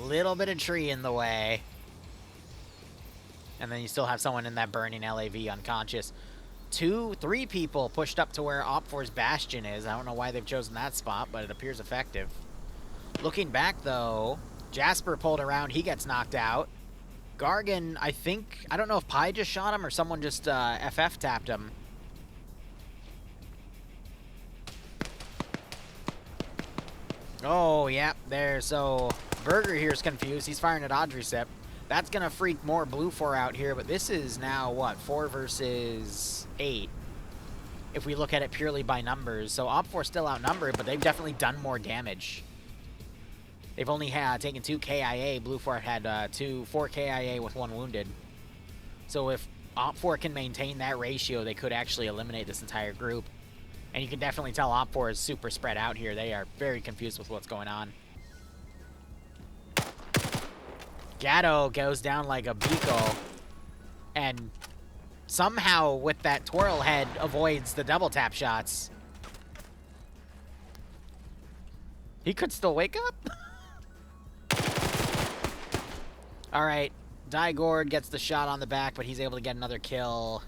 little bit of tree in the way. And then you still have someone in that burning LAV unconscious. 3 people pushed up to where OPFOR's Bastion is. I don't know why they've chosen that spot, but it appears effective. Looking back, though, Jasper pulled around. He gets knocked out. Gargan, I don't know if Pi just shot him or someone just FF tapped him. Oh, yeah, there. So Burger here is confused. He's firing at Audricep. That's going to freak more Blue 4 out here, but this is now, what, 4 versus 8, if we look at it purely by numbers. So OPFOR still outnumbered, but they've definitely done more damage. They've only taken 2 KIA. Blue 4 had 4 KIA with 1 wounded. So if OPFOR can maintain that ratio, they could actually eliminate this entire group. And you can definitely tell OPFOR is super spread out here. They are very confused with what's going on. Gatto goes down like a Biko, and somehow with that twirl head avoids the double tap shots. He could still wake up. All right, Digord gets the shot on the back, but he's able to get another kill.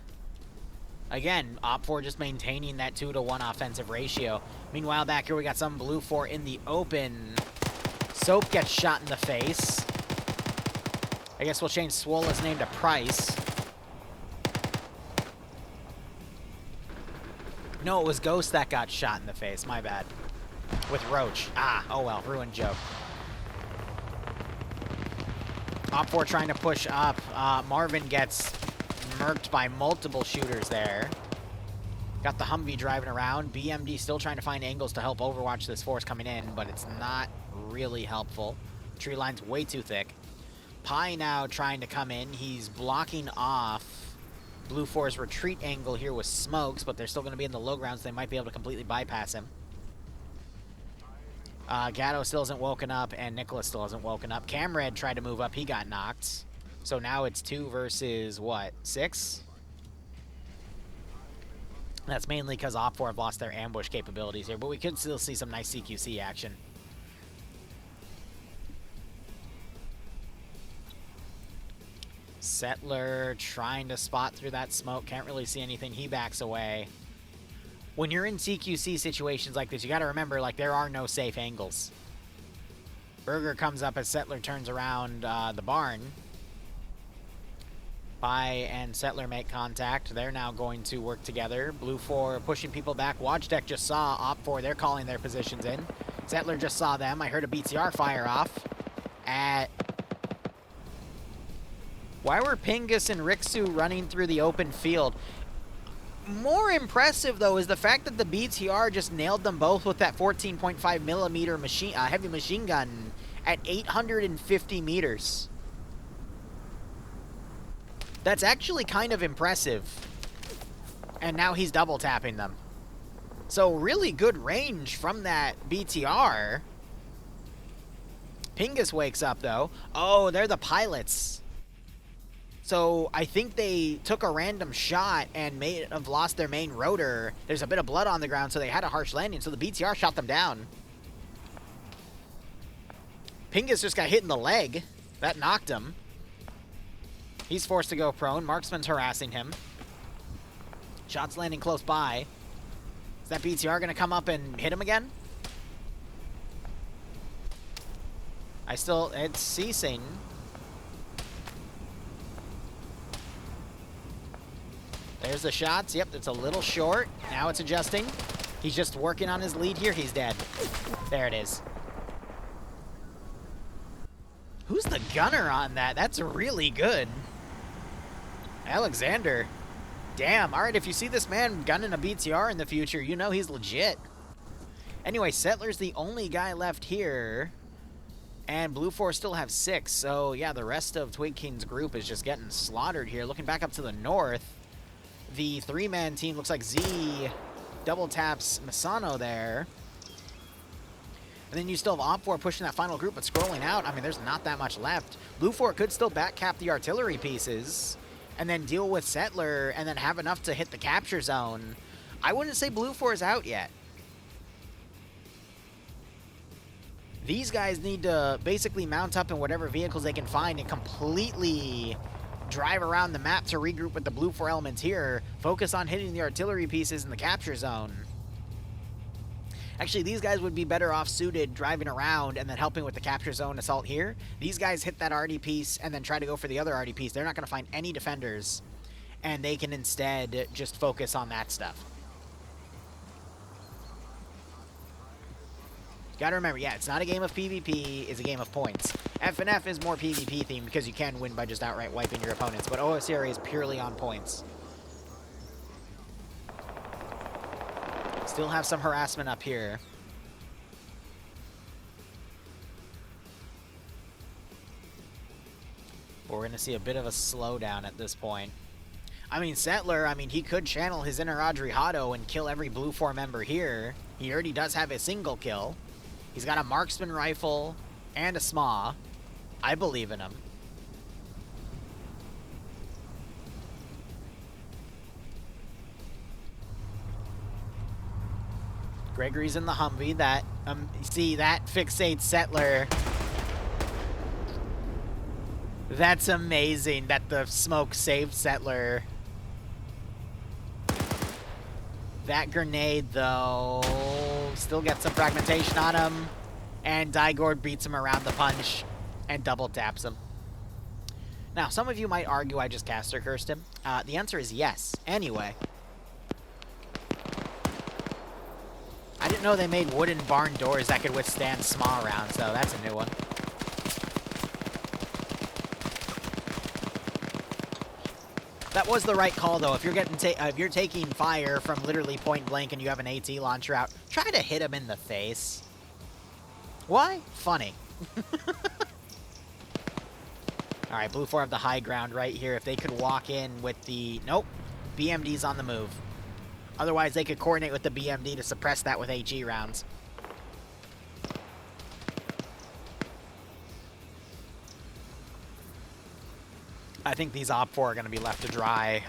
Again, OPFOR just maintaining that 2-to-1 offensive ratio. Meanwhile, back here we got some Blue 4 in the open. Soap gets shot in the face. I guess we'll change Swola's name to Price. No, it was Ghost that got shot in the face. My bad. With Roach. Ah, oh well. Ruined joke. OPFOR trying to push up. Marvin gets murked by multiple shooters there. Got the Humvee driving around. BMD still trying to find angles to help overwatch this force coming in, but it's not really helpful. Tree line's way too thick. Pi now trying to come in. He's blocking off Blue 4's retreat angle here with smokes, but they're still going to be in the low ground, so they might be able to completely bypass him. Gatto still hasn't woken up, and Nicholas still hasn't woken up. Camred tried to move up. He got knocked. So now it's 2 versus, what, 6? That's mainly because OPFOR have lost their ambush capabilities here, but we could still see some nice CQC action. Settler trying to spot through that smoke. Can't really see anything. He backs away. When you're in CQC situations like this, you got to remember, like, there are no safe angles. Burger comes up as Settler turns around the barn. Pi and Settler make contact. They're now going to work together. Blue 4 pushing people back. Wojtek just saw Op 4. They're calling their positions in. Settler just saw them. I heard a BTR fire off at... Why were Pingus and Rixu running through the open field? More impressive, though, is the fact that the BTR just nailed them both with that 14.5 millimeter machine, heavy machine gun at 850 meters. That's actually kind of impressive. And now he's double tapping them. So really good range from that BTR. Pingus wakes up, though. Oh, they're the pilots. So I think they took a random shot and may have lost their main rotor. There's a bit of blood on the ground, so they had a harsh landing. So the BTR shot them down. Pingus just got hit in the leg. That knocked him. He's forced to go prone. Marksman's harassing him. Shots landing close by. Is that BTR going to come up and hit him again? It's ceasing. There's the shots. Yep, it's a little short. Now it's adjusting. He's just working on his lead here. He's dead. There it is. Who's the gunner on that? That's really good. Alexander. Damn. All right, if you see this man gunning a BTR in the future, you know he's legit. Anyway, Settler's the only guy left here. And Blue 4 still have 6. So, yeah, the rest of Twig King's group is just getting slaughtered here. Looking back up to the north, the 3-man team looks like Z double taps Misano there. And then you still have Op 4 pushing that final group, but scrolling out, I mean, there's not that much left. Blue 4 could still back cap the artillery pieces and then deal with Settler and then have enough to hit the capture zone. I wouldn't say Blue 4 is out yet. These guys need to basically mount up in whatever vehicles they can find and completely drive around the map to regroup with the Blue 4 elements here. Focus on hitting the artillery pieces in the capture zone. Actually, these guys would be better off suited driving around and then helping with the capture zone assault here. These guys hit that RD piece and then try to go for the other RD piece. They're not going to find any defenders, and they can instead just focus on that stuff. Gotta remember, yeah, it's not a game of PvP, it's a game of points. FNF is more PvP themed because you can win by just outright wiping your opponents, but OFCRA is purely on points. Still have some harassment up here. But we're gonna see a bit of a slowdown at this point. I mean, Settler, I mean, he could channel his inner Audrey Hotto and kill every Blue 4 member here. He already does have a single kill. He's got a marksman rifle and a SMA. I believe in him. Gregory's in the Humvee. That, see, that fixates Settler. That's amazing that the smoke saved Settler. That grenade, though, still gets some fragmentation on him. And Dygord beats him around the punch and double taps him. Now, some of you might argue I just caster cursed him. The answer is yes. Anyway. I didn't know they made wooden barn doors that could withstand small rounds, so that's a new one. That was the right call, though. If you're getting if you're taking fire from literally point blank and you have an AT launcher out, try to hit him in the face. Why? Funny. All right, Blue 4 have the high ground right here. If they could walk in with the... Nope. BMD's on the move. Otherwise, they could coordinate with the BMD to suppress that with HE rounds. I think these Op 4 are going to be left to dry.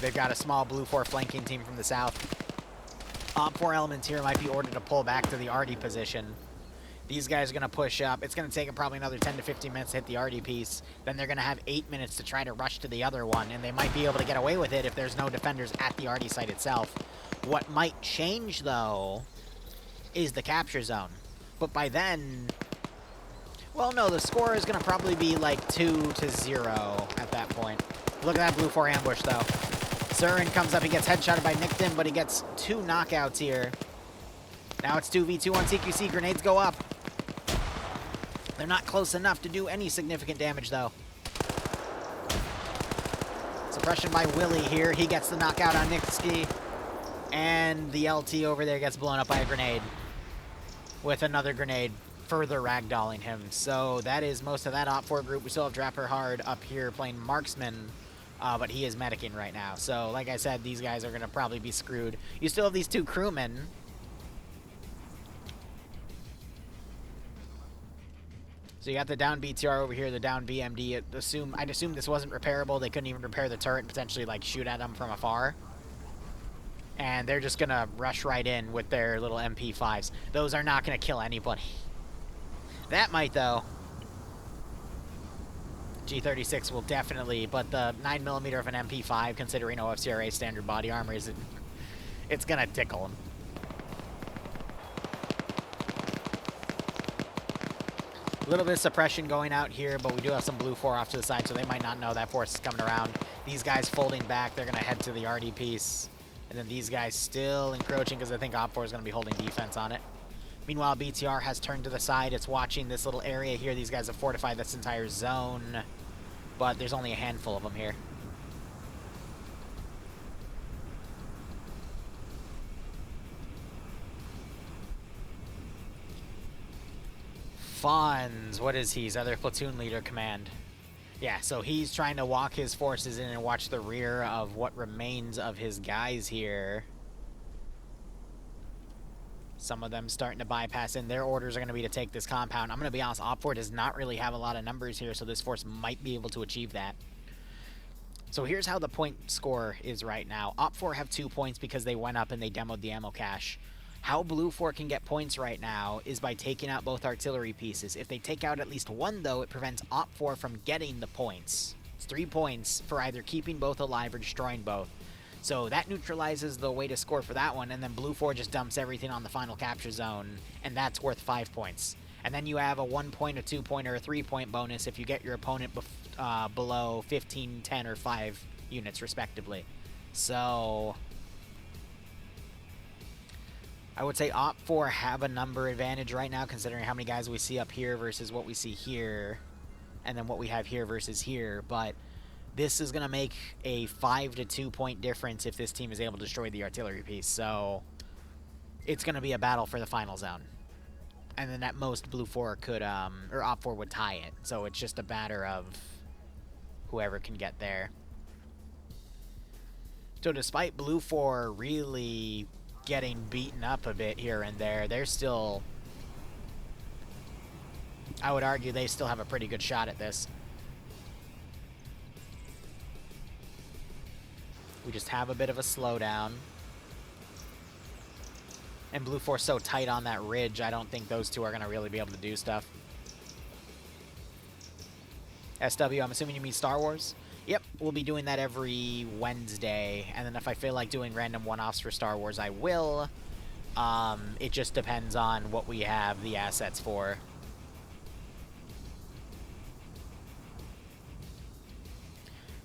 They've got a small Blue 4 flanking team from the south. Op 4 elements here might be ordered to pull back to the RD position. These guys are going to push up. It's going to take them probably another 10 to 15 minutes to hit the RD piece. Then they're going to have 8 minutes to try to rush to the other one, and they might be able to get away with it if there's no defenders at the RD site itself. What might change, though, is the capture zone. But by then... Well, no, the score is going to probably be like 2-0 at that point. Look at that blue 4 ambush, though. Surin comes up, he gets headshotted by Nickton, but he gets 2 knockouts here. Now it's 2v2 on CQC, grenades go up. They're not close enough to do any significant damage, though. Suppression by Willie here, he gets the knockout on Nixky. And the LT over there gets blown up by a grenade. With another grenade, further ragdolling him. So that is most of that OPFOR group. We still have Drapper Hard up here playing Marksman. But he is medicing right now. So, like I said, these guys are going to probably be screwed. You still have these 2 crewmen. So you got the down BTR over here, the down BMD. I'd assume this wasn't repairable. They couldn't even repair the turret and potentially, like, shoot at them from afar. And they're just going to rush right in with their little MP5s. Those are not going to kill anybody. That might, though. G36 will definitely, but the 9mm of an MP5, considering OFCRA standard body armor, it's gonna tickle him. A little bit of suppression going out here, but we do have some blue 4 off to the side, so they might not know that force is coming around. These guys folding back, they're gonna head to the RD piece, and then these guys still encroaching because I think OPFOR is gonna be holding defense on it. Meanwhile, BTR has turned to the side. It's watching this little area here. These guys have fortified this entire zone. But there's only a handful of them here. Fonz, what is he? His other platoon leader command. Yeah, so he's trying to walk his forces in and watch the rear of what remains of his guys here. Some of them starting to bypass in. Their orders are going to be to take this compound. I'm going to be honest, OPFOR does not really have a lot of numbers here, so this force might be able to achieve that. So here's how the point score is right now. OPFOR have 2 points because they went up and they demoed the ammo cache. How Blue 4 can get points right now is by taking out both artillery pieces. If they take out at least one, though, it prevents OPFOR from getting the points. It's 3 points for either keeping both alive or destroying both. So that neutralizes the way to score for that one, and then Blue 4 just dumps everything on the final capture zone, and that's worth 5 points. And then you have a 1 point, a 2 point, or a 3 point bonus if you get your opponent below 15, 10, or 5 units, respectively. So I would say OPFOR have a number advantage right now, considering how many guys we see up here versus what we see here, and then what we have here versus here, but this is going to make a 5 to 2 point difference if this team is able to destroy the artillery piece. So it's going to be a battle for the final zone. And then at most, Blue 4 could, or OPFOR would tie it. So it's just a matter of whoever can get there. So despite Blue 4 really getting beaten up a bit here and there, they're still, I would argue they still have a pretty good shot at this. We just have a bit of a slowdown. And Blue 4's so tight on that ridge, I don't think those two are going to really be able to do stuff. SW, I'm assuming you mean Star Wars? Yep, we'll be doing that every Wednesday. And then if I feel like doing random one-offs for Star Wars, I will. It just depends on what we have the assets for.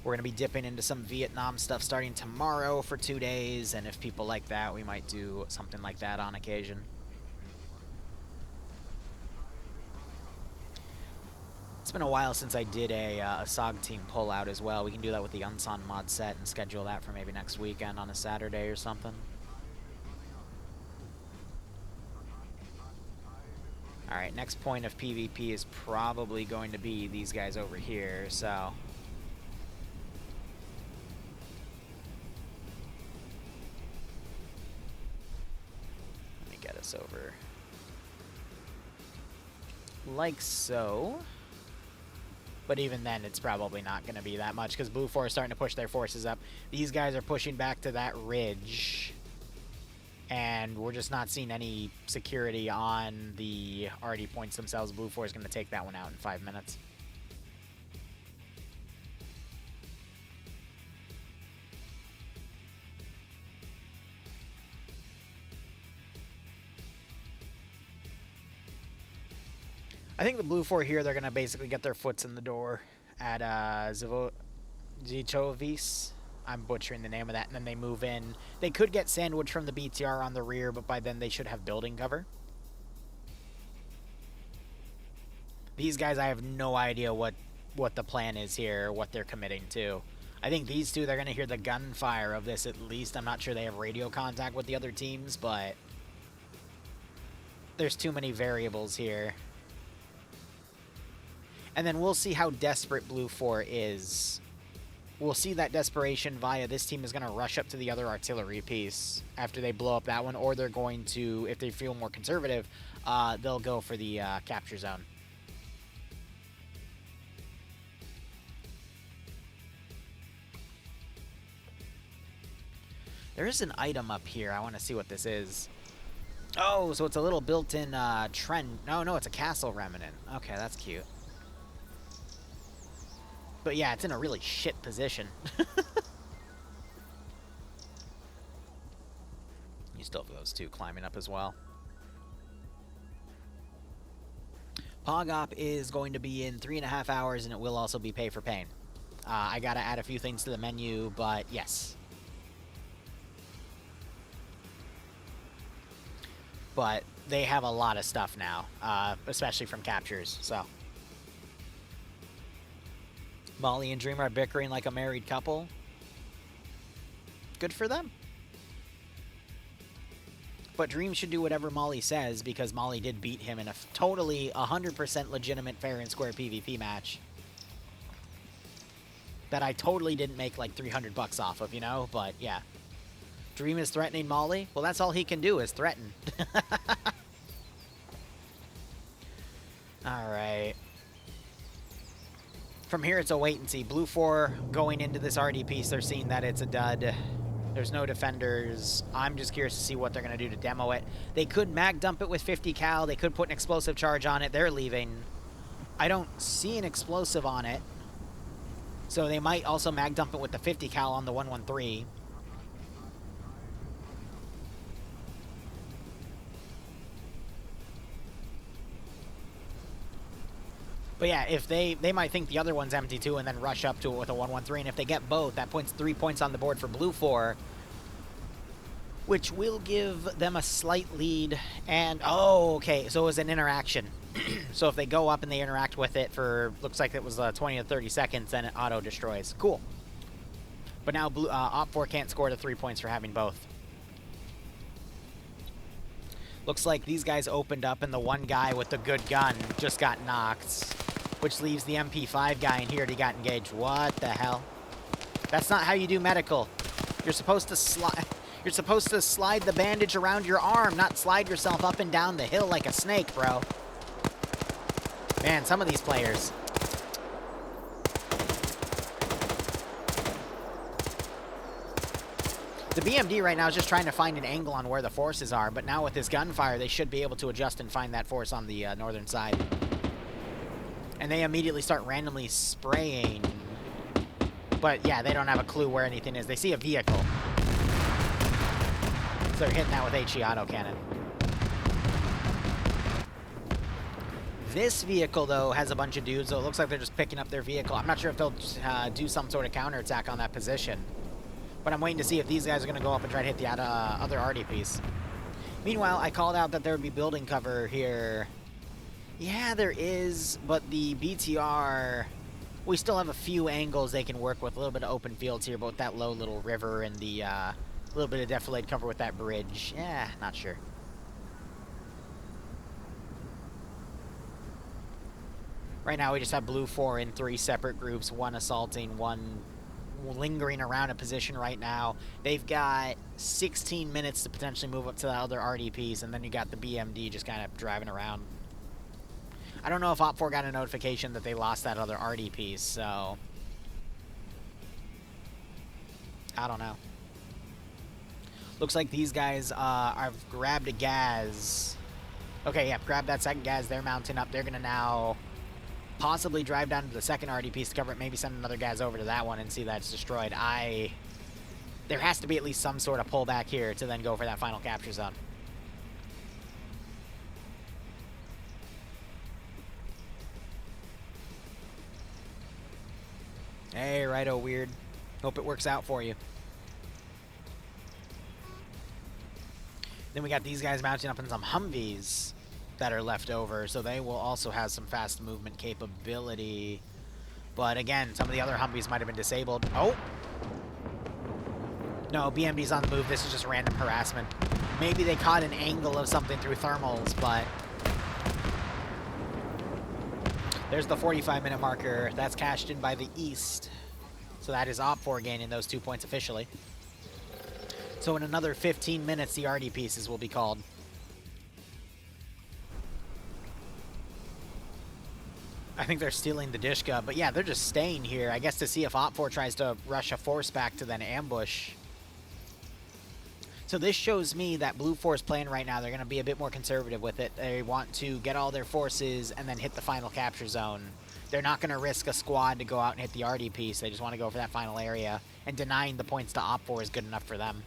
We're going to be dipping into some Vietnam stuff starting tomorrow for 2 days, and if people like that, we might do something like that on occasion. It's been a while since I did a SOG team pullout as well. We can do that with the Unson mod set and schedule that for maybe next weekend on a Saturday or something. Alright, next point of PvP is probably going to be these guys over here, so get us over like so. But even then, it's probably not going to be that much because Blue 4 is starting to push their forces up. These guys are pushing back to that ridge. And we're just not seeing any security on the RD points themselves. Blue 4 is going to take that one out in 5 minutes. I think the Blue 4 here, they're going to basically get their foots in the door at Zitovis. I'm butchering the name of that, and then they move in. They could get sandwiched from the BTR on the rear, but by then they should have building cover. These guys, I have no idea what the plan is here, what they're committing to. I think these two, they're going to hear the gunfire of this at least. I'm not sure they have radio contact with the other teams, but there's too many variables here. And then we'll see how desperate Blue 4 is. We'll see that desperation via this team is going to rush up to the other artillery piece after they blow up that one, or they're going to, if they feel more conservative, they'll go for the capture zone. There is an item up here. I want to see what this is. Oh, so it's a little built-in trend. No, it's a castle remnant. Okay, that's cute. But yeah, it's in a really shit position. You still have those two climbing up as well. PogOp is going to be in 3.5 hours, and it will also be pay for pain. I gotta add a few things to the menu, but yes. But they have a lot of stuff now, especially from captures, so. Molly and Dream are bickering like a married couple. Good for them. But Dream should do whatever Molly says, because Molly did beat him in a totally 100% legitimate fair and square PvP match. That I totally didn't make like 300 bucks off of, you know? But yeah. Dream is threatening Molly? Well, that's all he can do is threaten. Alright. From here, it's a wait and see. Blue 4 going into this RD piece, they're seeing that it's a dud. There's no defenders. I'm just curious to see what they're going to do to demo it. They could mag dump it with 50 cal. They could put an explosive charge on it. They're leaving. I don't see an explosive on it. So they might also mag dump it with the 50 cal on the 113. But yeah, if they might think the other one's empty too and then rush up to it with a 113. And if they get both, that puts 3 points on the board for Blue 4, which will give them a slight lead. And, oh, okay, so it was an interaction. So if they go up and they interact with it for, looks like it was 20 to 30 seconds, then it auto-destroys. Cool. But now Op4 can't score the 3 points for having both. Looks like these guys opened up and the one guy with the good gun just got knocked, which leaves the MP5 guy in here to got engaged. What the hell? That's not how you do medical. You're supposed to slide. You're supposed to slide the bandage around your arm, not slide yourself up and down the hill like a snake, bro. Man, some of these players. The BMD right now is just trying to find an angle on where the forces are, but now with this gunfire, they should be able to adjust and find that force on the northern side. And they immediately start randomly spraying. But yeah, they don't have a clue where anything is. They see a vehicle. So they're hitting that with HE autocannon. This vehicle, though, has a bunch of dudes, so it looks like they're just picking up their vehicle. I'm not sure if they'll do some sort of counterattack on that position. But I'm waiting to see if these guys are going to go up and try to hit the other RD piece. Meanwhile, I called out that there would be building cover here. Yeah, there is, but the BTR, we still have a few angles they can work with. A little bit of open fields here, but with that low little river and the little bit of defilade cover with that bridge. Yeah, not sure. Right now, we just have Blue 4 in 3 separate groups, one assaulting, one lingering around a position right now. They've got 16 minutes to potentially move up to the other RD piece, and then you got the BMD just kind of driving around. I don't know if Op4 got a notification that they lost that other RD piece, so I don't know. Looks like these guys have grabbed a gas. Okay, yeah, grab that second gas. They're mounting up. They're going to now possibly drive down to the second RD piece to cover it. Maybe send another gas over to that one and see that it's destroyed. There has to be at least some sort of pullback here to then go for that final capture zone. Hey, righto, weird. Hope it works out for you. Then we got these guys mounting up in some Humvees that are left over, so they will also have some fast movement capability. But again, some of the other Humvees might have been disabled. Oh! No, BMD's on the move. This is just random harassment. Maybe they caught an angle of something through thermals, but... There's the 45-minute marker. That's cashed in by the East. So that is OFCRA gaining those 2 points officially. So in another 15 minutes, the RD pieces will be called. I think they're stealing the Dishka, but yeah, they're just staying here, I guess, to see if OFCRA tries to rush a force back to then ambush. So this shows me that Blue Force playing right now, they're going to be a bit more conservative with it. They want to get all their forces and then hit the final capture zone. They're not going to risk a squad to go out and hit the RD piece. They just want to go for that final area. And denying the points to OFCRA is good enough for them.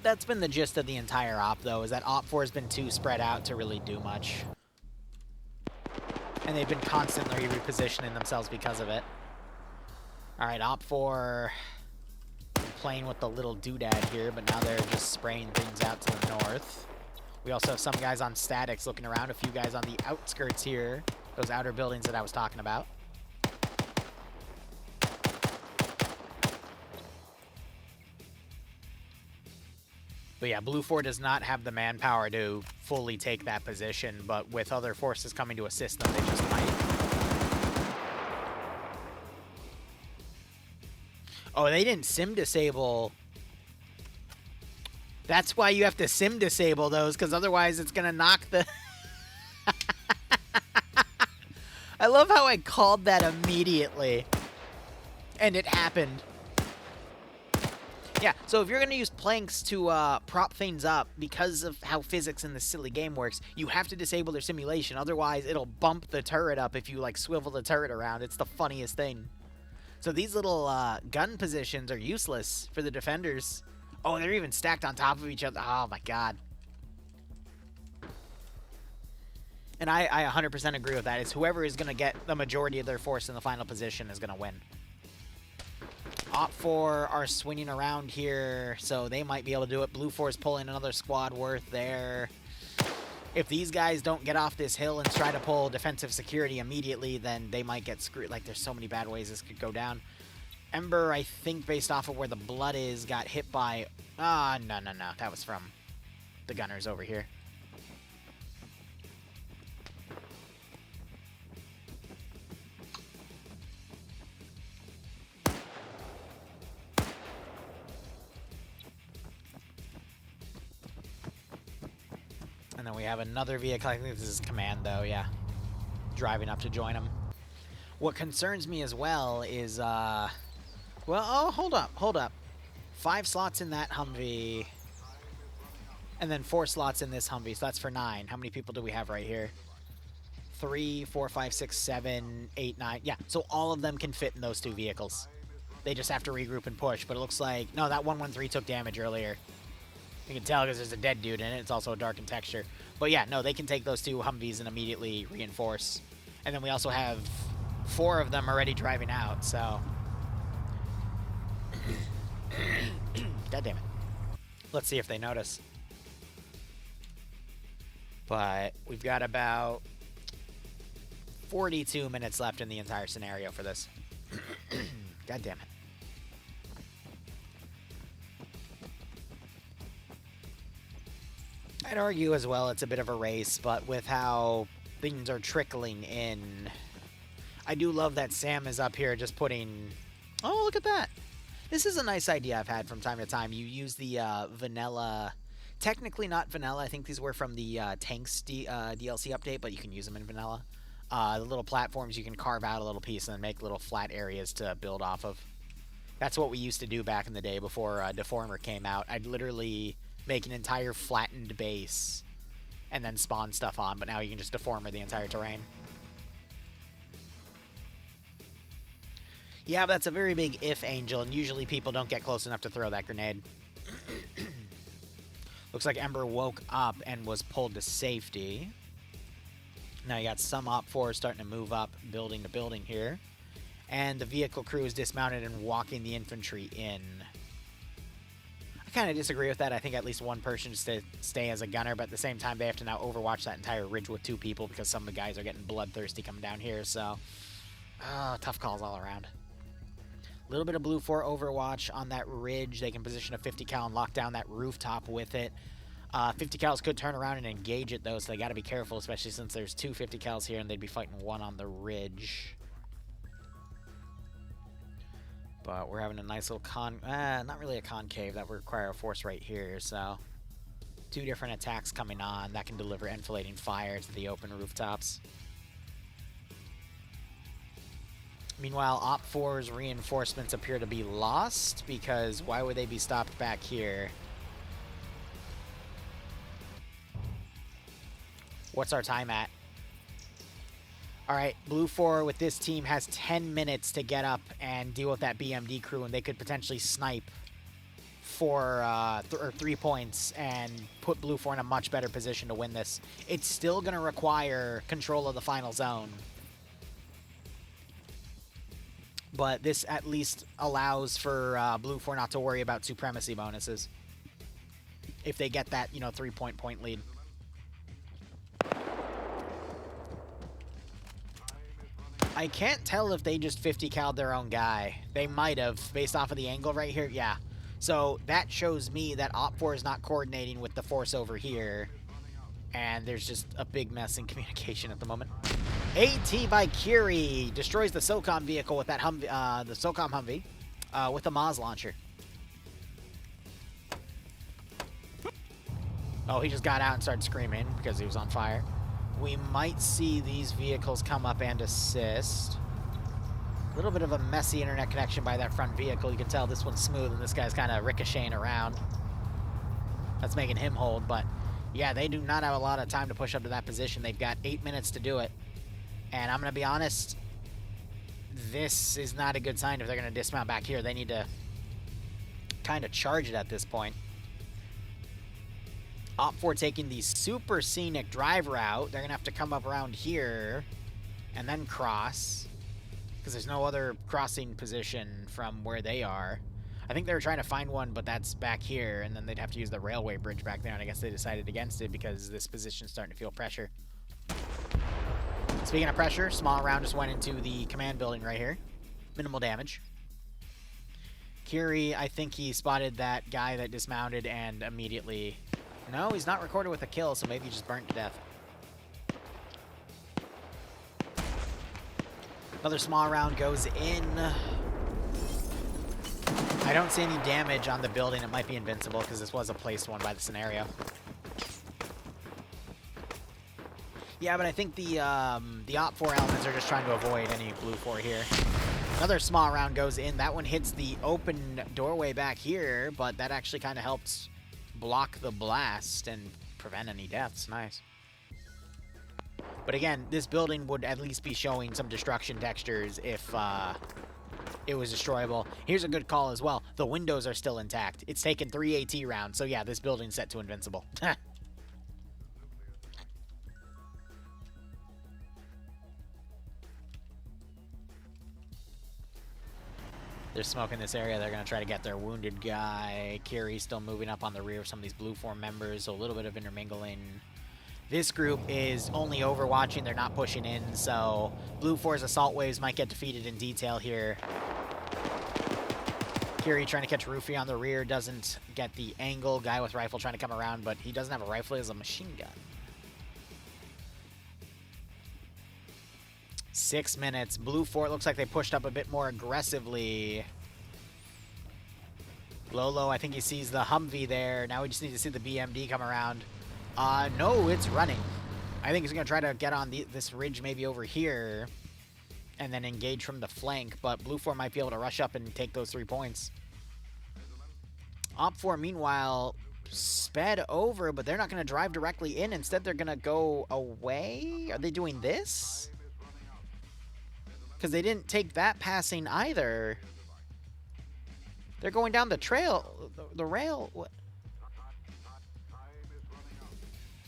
That's been the gist of the entire op, though, is that OFCRA has been too spread out to really do much. And they've been constantly repositioning themselves because of it. Alright, OFCRA playing with the little doodad here, but now they're just spraying things out to the north. We also have some guys on statics looking around, a few guys on the outskirts here, those outer buildings that I was talking about. But yeah, Blue 4 does not have the manpower to fully take that position, but with other forces coming to assist them, they just might. Oh, they didn't sim disable. That's why you have to sim disable those, because otherwise it's going to knock the... I love how I called that immediately. And it happened. Yeah, so if you're going to use planks to prop things up, because of how physics in this silly game works, you have to disable their simulation. Otherwise, it'll bump the turret up if you, like, swivel the turret around. It's the funniest thing. So these little gun positions are useless for the defenders. Oh, they're even stacked on top of each other. Oh, my God. And I 100% agree with that. It's whoever is going to get the majority of their force in the final position is going to win. OFCRA are swinging around here, so they might be able to do it. Blue 4 is pulling another squad worth there. If these guys don't get off this hill and try to pull defensive security immediately, then they might get screwed. Like, there's so many bad ways this could go down. Ember, I think, based off of where the blood is, got hit by... Ah, no. That was from the gunners over here. And then we have another vehicle. I think this is Commando, yeah. Driving up to join them. What concerns me as well is, well, oh, hold up. 5 slots in that Humvee. And then 4 slots in this Humvee, so that's for 9. How many people do we have right here? 3, 4, 5, 6, 7, 8, 9. Yeah, so all of them can fit in those 2 vehicles. They just have to regroup and push, but it looks like... No, that 113 took damage earlier. You can tell because there's a dead dude in it. It's also a darkened texture. But yeah, no, they can take those 2 Humvees and immediately reinforce. And then we also have 4 of them already driving out, so... God damn it. Let's see if they notice. But we've got about 42 minutes left in the entire scenario for this. God damn it. I'd argue as well it's a bit of a race, but with how things are trickling in, I do love that Sam is up here just putting... Oh, look at that. This is a nice idea I've had from time to time. You use the vanilla Technically not vanilla. I think these were from the Tanks DLC update, but you can use them in vanilla. The little platforms, you can carve out a little piece and then make little flat areas to build off of. That's what we used to do back in the day before Deformer came out. I'd literally make an entire flattened base and then spawn stuff on, but now you can just Deformer the entire terrain. Yeah, but that's a very big if, Angel, and usually people don't get close enough to throw that grenade. Looks like Ember woke up and was pulled to safety. Now you got some OPFORs starting to move up building to building here. And the vehicle crew is dismounted and walking the infantry in. I kind of disagree with that. I think at least one person should stay as a gunner, but at the same time they have to now overwatch that entire ridge with 2 people because some of the guys are getting bloodthirsty coming down here, so... tough calls all around. A little bit of Blue 4 overwatch on that ridge. They can position a 50 cal and lock down that rooftop with it. 50 cals could turn around and engage it, though, so they got to be careful, especially since there's 2 50 cals here and they'd be fighting 1 on the ridge. But we're having a nice little not really a concave. That would require a force right here, so 2 different attacks coming on that can deliver enfilading fire to the open rooftops. Meanwhile, OPFOR's reinforcements appear to be lost, because why would they be stopped back here? What's our time at? Alright, Blue 4 with this team has 10 minutes to get up and deal with that BMD crew, and they could potentially snipe for 3 points and put Blue 4 in a much better position to win this. It's still going to require control of the final zone. But this at least allows for Blue 4 not to worry about supremacy bonuses if they get that, 3-point lead. I can't tell if they just 50 cal'd their own guy. They might have, based off of the angle right here. Yeah. So that shows me that OPFOR is not coordinating with the force over here. And there's just a big mess in communication at the moment. AT by Curie destroys the SOCOM vehicle with that the SOCOM Humvee with the Maz launcher. Oh, he just got out and started screaming because he was on fire. We might see these vehicles come up and assist. A little bit of a messy internet connection by that front vehicle. You can tell this one's smooth and this guy's kind of ricocheting around. That's making him hold, but yeah, they do not have a lot of time to push up to that position. They've got 8 minutes to do it. And I'm going to be honest, this is not a good sign if they're going to dismount back here. They need to kind of charge it at this point. OPFOR taking the super scenic drive route. They're going to have to come up around here and then cross, because there's no other crossing position from where they are. I think they were trying to find one, but that's back here, and then they'd have to use the railway bridge back there, and I guess they decided against it because this position's starting to feel pressure. Speaking of pressure, small round just went into the command building right here. Minimal damage. Curie, I think he spotted that guy that dismounted and immediately... No, he's not recorded with a kill, so maybe he just burnt to death. Another small round goes in. I don't see any damage on the building. It might be invincible because this was a placed one by the scenario. Yeah, but I think the OPFOR elements are just trying to avoid any Blue 4 here. Another small round goes in. That one hits the open doorway back here, but that actually kind of helped block the blast and prevent any deaths. Nice. But again, this building would at least be showing some destruction textures if it was destroyable. Here's a good call as well. The windows are still intact. It's taken 3 AT rounds, so yeah, this building's set to invincible. They're smoking this area. They're going to try to get their wounded guy. Curie's still moving up on the rear of some of these Blue 4 members, so a little bit of intermingling. This group is only overwatching. They're not pushing in, so Blue 4's assault waves might get defeated in detail here. Curie trying to catch Roofy on the rear. Doesn't get the angle. Guy with rifle trying to come around, but he doesn't have a rifle. He has a machine gun. 6 minutes. Blue 4, it looks like they pushed up a bit more aggressively. Lolo, I think he sees the Humvee there. Now we just need to see the BMD come around. No, it's running. I think he's going to try to get on this ridge maybe over here and then engage from the flank, but Blue 4 might be able to rush up and take those 3 points. Op 4, meanwhile, sped over, but they're not going to drive directly in. Instead, they're going to go away. Are they doing this? Because they didn't take that passing either. They're going down the trail, the rail. What?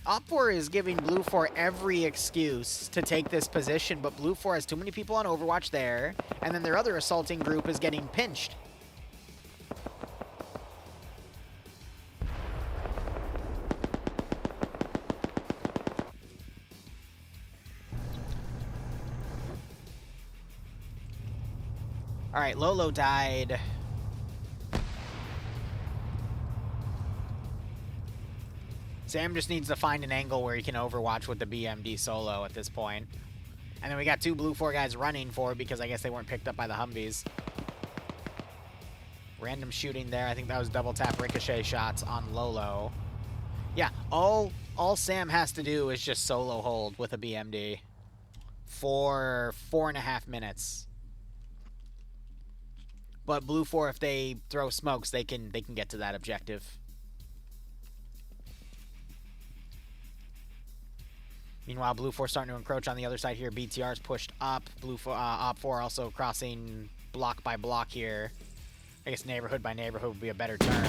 Op 4 is giving Blue 4 every excuse to take this position, but Blue 4 has too many people on Overwatch there, and then their other assaulting group is getting pinched. All right, Lolo died. Sam just needs to find an angle where he can overwatch with the BMD solo at this point. And then we got 2 Blue 4 guys running for it because I guess they weren't picked up by the Humvees. Random shooting there. I think that was double tap ricochet shots on Lolo. Yeah, all Sam has to do is just solo hold with a BMD for 4.5 minutes. But Blue 4, if they throw smokes, they can get to that objective. Meanwhile, Blue 4 starting to encroach on the other side here. BTR's pushed up. Op 4 also crossing block by block here. I guess neighborhood by neighborhood would be a better term.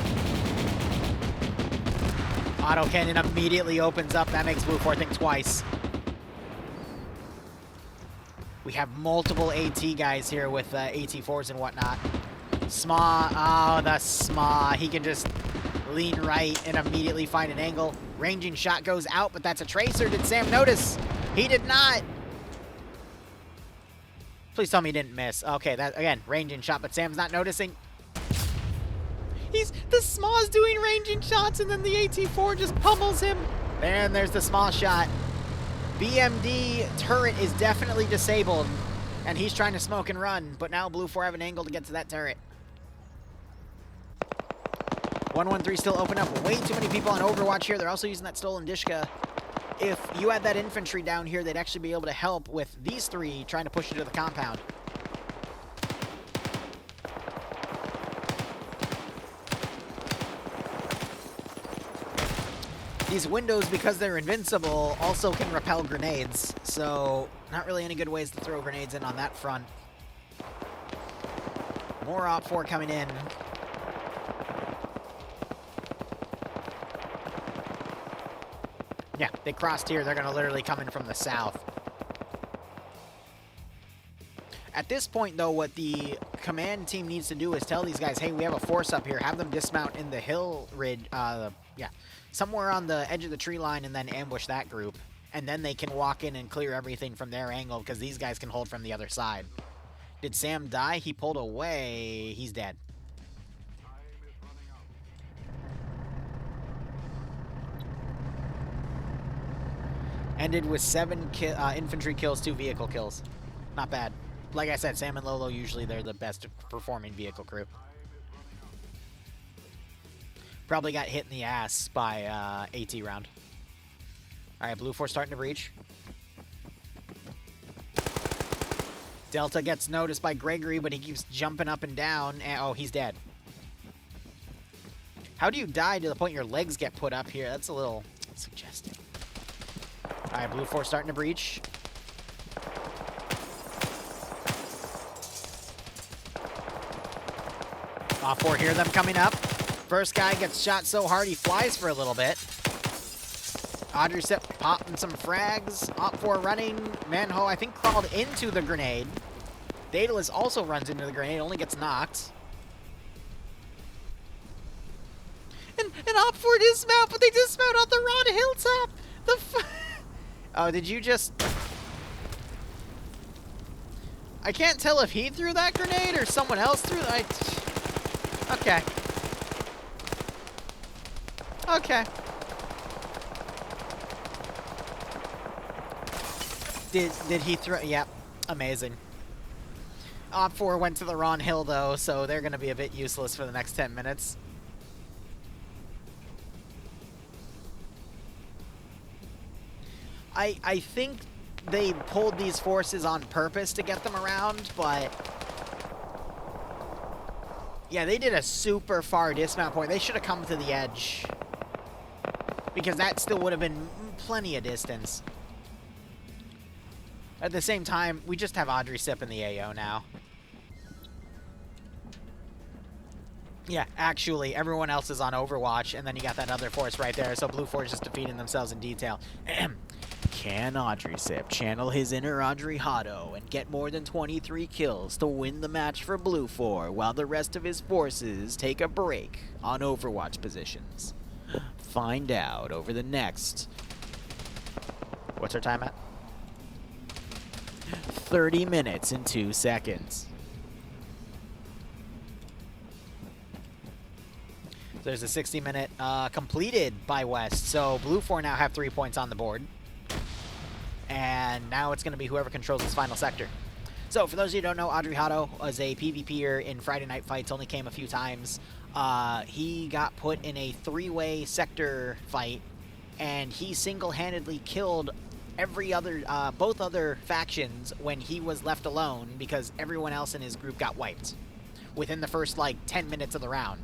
Autocannon immediately opens up. That makes Blue 4 think twice. We have multiple AT guys here with AT4s and whatnot. Sma, oh, the Sma. He can just lean right and immediately find an angle. Ranging shot goes out, but that's a tracer. Did Sam notice? He did not. Please tell me he didn't miss. Okay, that again, ranging shot, but Sam's not noticing. The Sma's doing ranging shots, and then the AT4 just pummels him. And there's the Sma shot. BMD turret is definitely disabled, and he's trying to smoke and run, but now Blue 4 have an angle to get to that turret. 113 still open up. Way too many people on Overwatch here. They're also using that stolen Dishka. If you had that infantry down here, they'd actually be able to help with these 3 trying to push it to the compound. These windows, because they're invincible, also can repel grenades. So, not really any good ways to throw grenades in on that front. More Op 4 coming in. Yeah, they crossed here. They're going to literally come in from the south. At this point, though, what the command team needs to do is tell these guys, hey, we have a force up here. Have them dismount in the hill ridge, somewhere on the edge of the tree line and then ambush that group. And then they can walk in and clear everything from their angle because these guys can hold from the other side. Did Sam die? He pulled away. He's dead. Ended with 7 infantry kills, 2 vehicle kills. Not bad. Like I said, Sam and Lolo, usually they're the best performing vehicle crew. Probably got hit in the ass by AT round. All right, Blue 4 starting to breach. Delta gets noticed by Gregory, but he keeps jumping up and down. And, oh, he's dead. How do you die to the point your legs get put up here? That's a little suggestive. All right, Blue 4 starting to breach. Op 4 hear them coming up. First guy gets shot so hard he flies for a little bit. Audrey popping some frags. Op 4 running. Manho, I think, crawled into the grenade. Daedalus also runs into the grenade, only gets knocked. And Op 4 dismount, but they dismount on the wrong hilltop. Oh, did you just... I can't tell if he threw that grenade or someone else threw that. Okay. Okay. Did he throw? Yep. Amazing. Op 4 went to the wrong hill, though, so they're going to be a bit useless for the next 10 minutes. I think they pulled these forces on purpose to get them around, but yeah, they did a super far dismount point. They should have come to the edge, because that still would have been plenty of distance. At the same time, we just have Audrey Sip in the AO now. Yeah, actually, everyone else is on Overwatch, and then you got that other force right there, so Blue Force just defeating themselves in detail. Can Audrey Sip channel his inner Audrey Hotto and get more than 23 kills to win the match for Blue 4 while the rest of his forces take a break on Overwatch positions? Find out over the next... What's our time at? 30 minutes and 2 seconds. There's a 60-minute completed by West. So Blue 4 now have 3 points on the board. And now it's going to be whoever controls this final sector. So for those of you who don't know, Audrey Hotto was a PvPer in Friday Night Fights, only came a few times. He got put in a 3-way sector fight, and he single-handedly killed every other, both other factions when he was left alone because everyone else in his group got wiped within the first, like, 10 minutes of the round.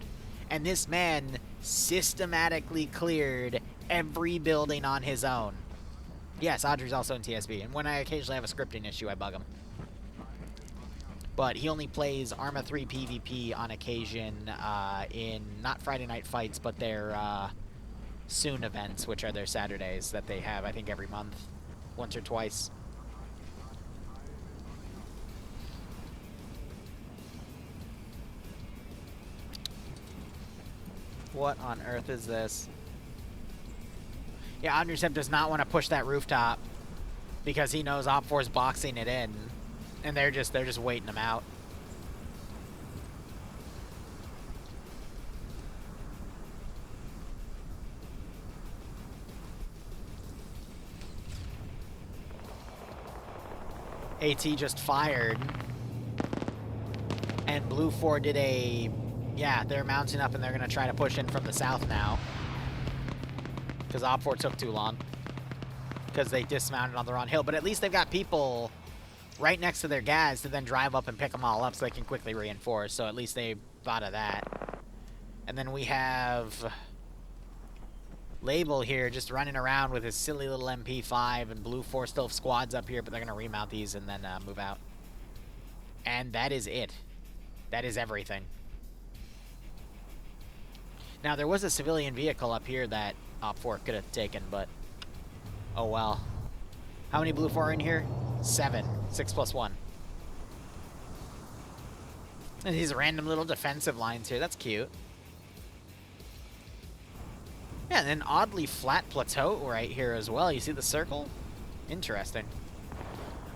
And this man systematically cleared every building on his own. Yes, Audrey's also in TSB, and when I occasionally have a scripting issue, I bug him. But he only plays Arma 3 PvP on occasion in, not Friday Night Fights, but their Soon events, which are their Saturdays that they have, I think, every month, once or twice. What on earth is this? Yeah, Andrewsep does not want to push that rooftop because he knows Op4's boxing it in, and they're just waiting him out. AT just fired, and Blue 4 did a... Yeah, they're mounting up and they're going to try to push in from the south now. Because Op4 took too long. Because they dismounted on the wrong hill. But at least they've got people right next to their gas to then drive up and pick them all up so they can quickly reinforce. So at least they thought of that. And then we have Label here just running around with his silly little MP5. And Blue 4 still have squads up here, but they're going to remount these and then move out. And that is it. That is everything. Now, there was a civilian vehicle up here that Op4 could have taken, but oh well. How many Blue 4 are in here? 7. 6 plus 1. And these random little defensive lines here. That's cute. Yeah, and an oddly flat plateau right here as well. You see the circle? Interesting.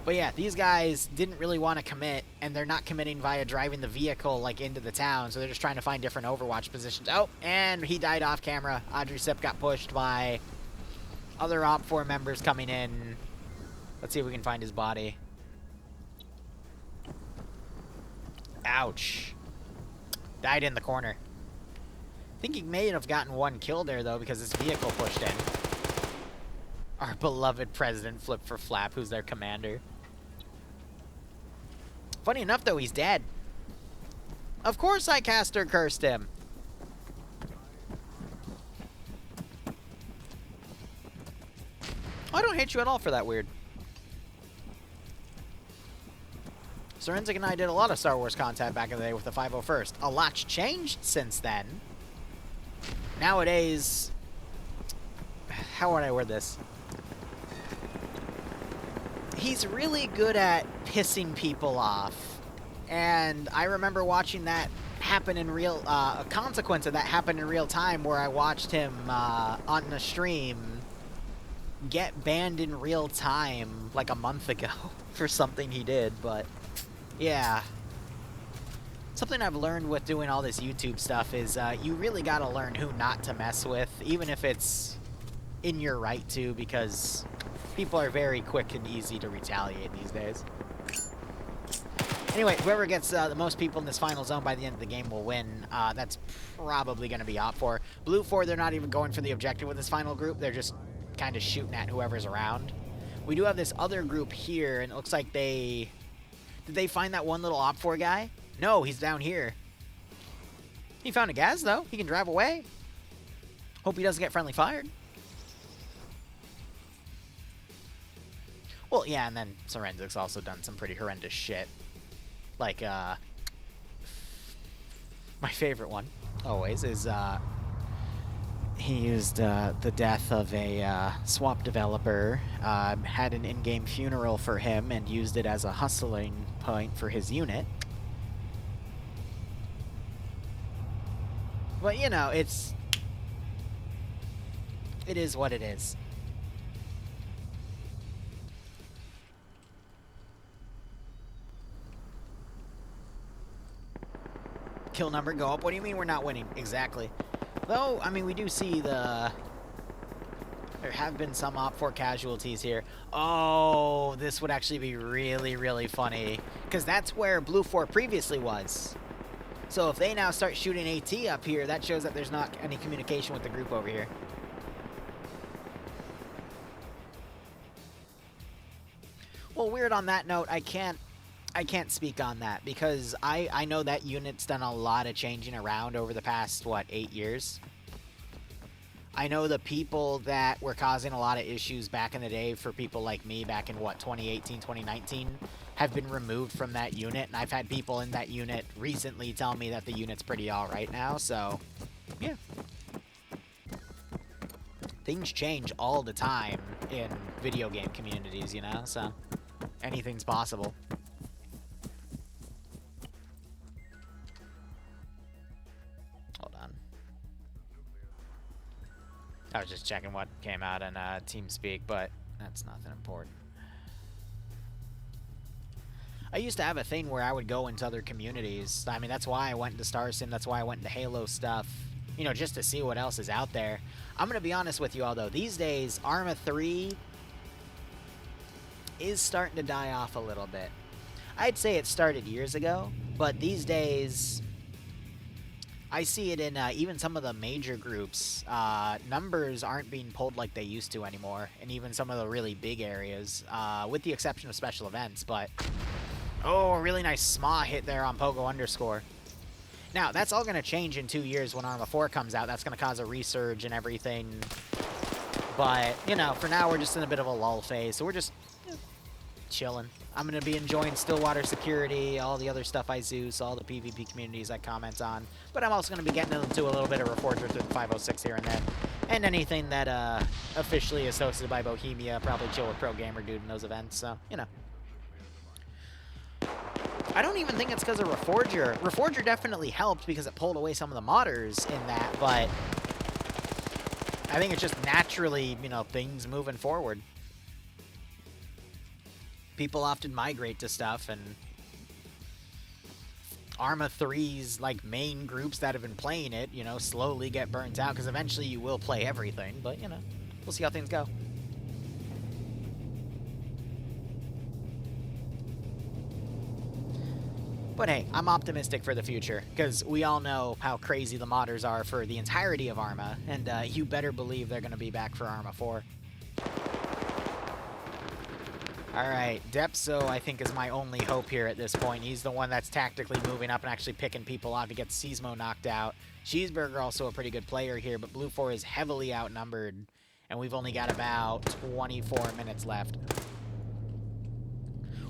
But yeah, these guys didn't really want to commit, and they're not committing via driving the vehicle like into the town, so they're just trying to find different Overwatch positions. Oh, and he died off camera. Audrey Sip got pushed by other Op4 members coming in. Let's see if we can find his body. Ouch. Died in the corner. I think he may have gotten 1 kill there, though, because his vehicle pushed in. Our beloved president flipped for Flap, who's their commander. Funny enough, though, he's dead. Of course I caster cursed him. I don't hate you at all for that, weird. Sorensic and I did a lot of Star Wars content back in the day with the 501st. A lot's changed since then. Nowadays... How would I word this? He's really good at pissing people off. And I remember watching that happen in real... a consequence of that happened in real time where I watched him on the stream get banned in real time like a month ago for something he did, but yeah. Something I've learned with doing all this YouTube stuff is you really gotta learn who not to mess with, even if it's in your right to, because people are very quick and easy to retaliate these days. Anyway, whoever gets the most people in this final zone by the end of the game will win. That's probably going to be Op4. Blue 4, they're not even going for the objective with this final group. They're just kind of shooting at whoever's around. We do have this other group here, and it looks like they... Did they find that one little OFCRA guy? No, he's down here. He found a gas, though. He can drive away. Hope he doesn't get friendly fired. Well, yeah, and then Sorenzic's also done some pretty horrendous shit. Like, my favorite one, always, is, he used, the death of a, swap developer, had an in-game funeral for him, and used it as a hustling point for his unit. But, you know, it is what it is. Kill number go up. What do you mean we're not winning? Exactly. Though, I mean, we do see there have been some OPFOR casualties here. Oh, this would actually be really, really funny. Because that's where Blue 4 previously was. So if they now start shooting AT up here, that shows that there's not any communication with the group over here. Well, weird on that note, I can't speak on that because I know that unit's done a lot of changing around over the past, what, 8 years? I know the people that were causing a lot of issues back in the day for people like me back in, what, 2018, 2019, have been removed from that unit, and I've had people in that unit recently tell me that the unit's pretty alright now, so, yeah. Things change all the time in video game communities, you know, so anything's possible. I was just checking what came out in TeamSpeak, but that's nothing important. I used to have a thing where I would go into other communities. I mean, that's why I went into Star Sim. That's why I went into Halo stuff. You know, just to see what else is out there. I'm going to be honest with you all, though. These days, Arma 3 is starting to die off a little bit. I'd say it started years ago, but these days... I see it in even some of the major groups. Numbers aren't being pulled like they used to anymore, and even some of the really big areas, with the exception of special events. But, oh, a really nice SMA hit there on Pogo underscore. Now, that's all going to change in 2 years when Arma 4 comes out. That's going to cause a resurge and everything. But, you know, for now, we're just in a bit of a lull phase, so we're just chilling. I'm going to be enjoying Stillwater Security, all the other stuff I Zeus, all the PvP communities I comment on. But I'm also going to be getting into a little bit of Reforger through the 506 here and there. And anything that officially is hosted by Bohemia, probably chill with Pro Gamer Dude in those events, so, you know. I don't even think it's because of Reforger. Reforger definitely helped because it pulled away some of the modders in that, but I think it's just naturally, you know, things moving forward. People often migrate to stuff, and Arma 3's, like, main groups that have been playing it, you know, slowly get burnt out, because eventually you will play everything, but, you know, we'll see how things go. But hey, I'm optimistic for the future, because we all know how crazy the modders are for the entirety of Arma, and you better believe they're going to be back for Arma 4. Alright, Depso, I think, is my only hope here at this point. He's the one that's tactically moving up and actually picking people off. He gets Seismo knocked out. Cheeseburger also a pretty good player here, but Blue 4 is heavily outnumbered, and we've only got about 24 minutes left.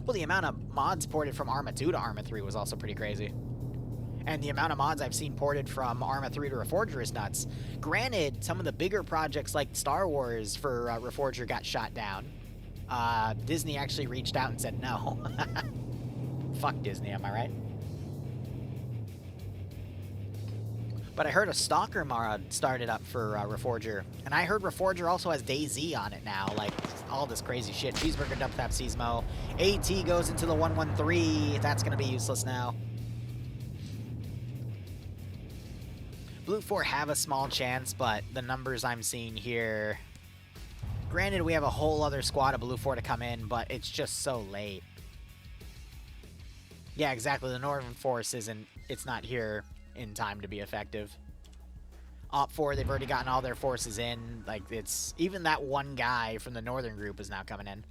Well, the amount of mods ported from Arma 2 to Arma 3 was also pretty crazy. And the amount of mods I've seen ported from Arma 3 to Reforger is nuts. Granted, some of the bigger projects like Star Wars for Reforger got shot down. Disney actually reached out and said no. Fuck Disney, am I right? But I heard a Stalker mod started up for Reforger. And I heard Reforger also has DayZ on it now. Like, all this crazy shit. Cheeseburger dump that Seismo. AT goes into the 113. That's going to be useless now. Blue 4 have a small chance, but the numbers I'm seeing here... Granted, we have a whole other squad of Blue 4 to come in, but it's just so late. Yeah, exactly. The Northern Force it's not here in time to be effective. Op 4, they've already gotten all their forces in. Like, even that one guy from the Northern group is now coming in.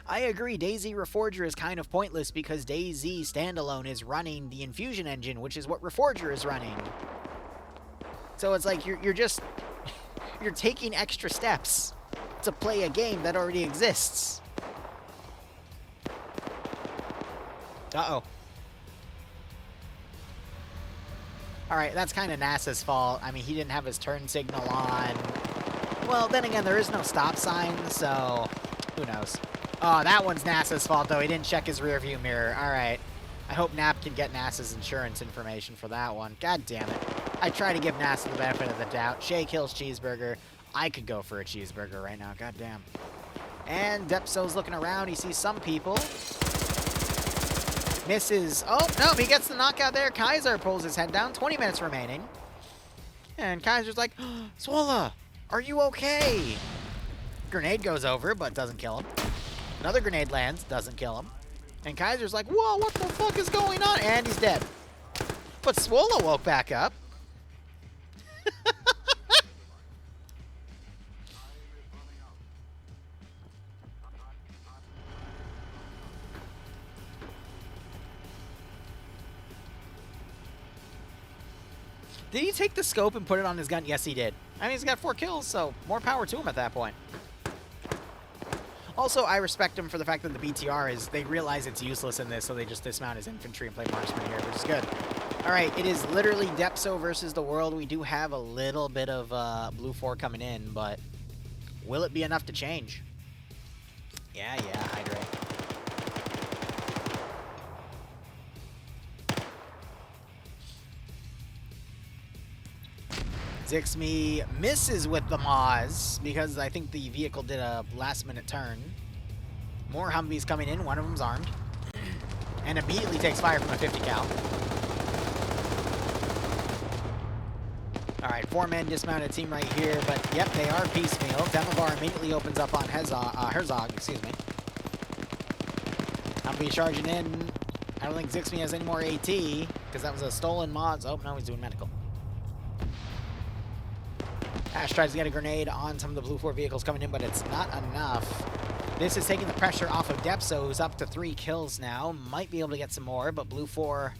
I agree, DayZ Reforger is kind of pointless because DayZ standalone is running the Infusion engine, which is what Reforger is running. So it's like you're just you're taking extra steps to play a game that already exists. Uh-oh. Alright, that's kind of NASA's fault. I mean, he didn't have his turn signal on. Well, then again, there is no stop sign, so who knows. Oh, that one's NASA's fault, though. He didn't check his rear view mirror. Alright. I hope Nap can get NASA's insurance information for that one. God damn it. I try to give NASA the benefit of the doubt. Shay kills Cheeseburger. I could go for a cheeseburger right now. God damn. And Depso's looking around. He sees some people. Misses. Oh, no, he gets the knockout there. Kaiser pulls his head down. 20 minutes remaining. And Kaiser's like, Swola, are you okay? Grenade goes over, but doesn't kill him. Another grenade lands, doesn't kill him. And Kaiser's like, whoa, what the fuck is going on? And he's dead. But Swola woke back up. Did he take the scope and put it on his gun? Yes, he did. I mean, he's got 4 kills, so more power to him at that point. Also, I respect him for the fact that the BTR is, they realize it's useless in this, so they just dismount his infantry and play marksman here, which is good. Alright, it is literally Depso versus the world. We do have a little bit of Blue 4 coming in, but will it be enough to change? Yeah, hydrate. Zixme misses with the Moz because I think the vehicle did a last-minute turn. More Humvees coming in. One of them's armed. And immediately takes fire from a 50 cal. Alright, 4-man dismounted team right here, but yep, they are piecemeal. Demovar immediately opens up on Herzog, excuse me. Humvee charging in. I don't think Zixme has any more AT, because that was a stolen Moz. Oh, no, he's doing medical. Ash tries to get a grenade on some of the Blue 4 vehicles coming in, but it's not enough. This is taking the pressure off of Depso, who's up to 3 kills now. Might be able to get some more, but Blue 4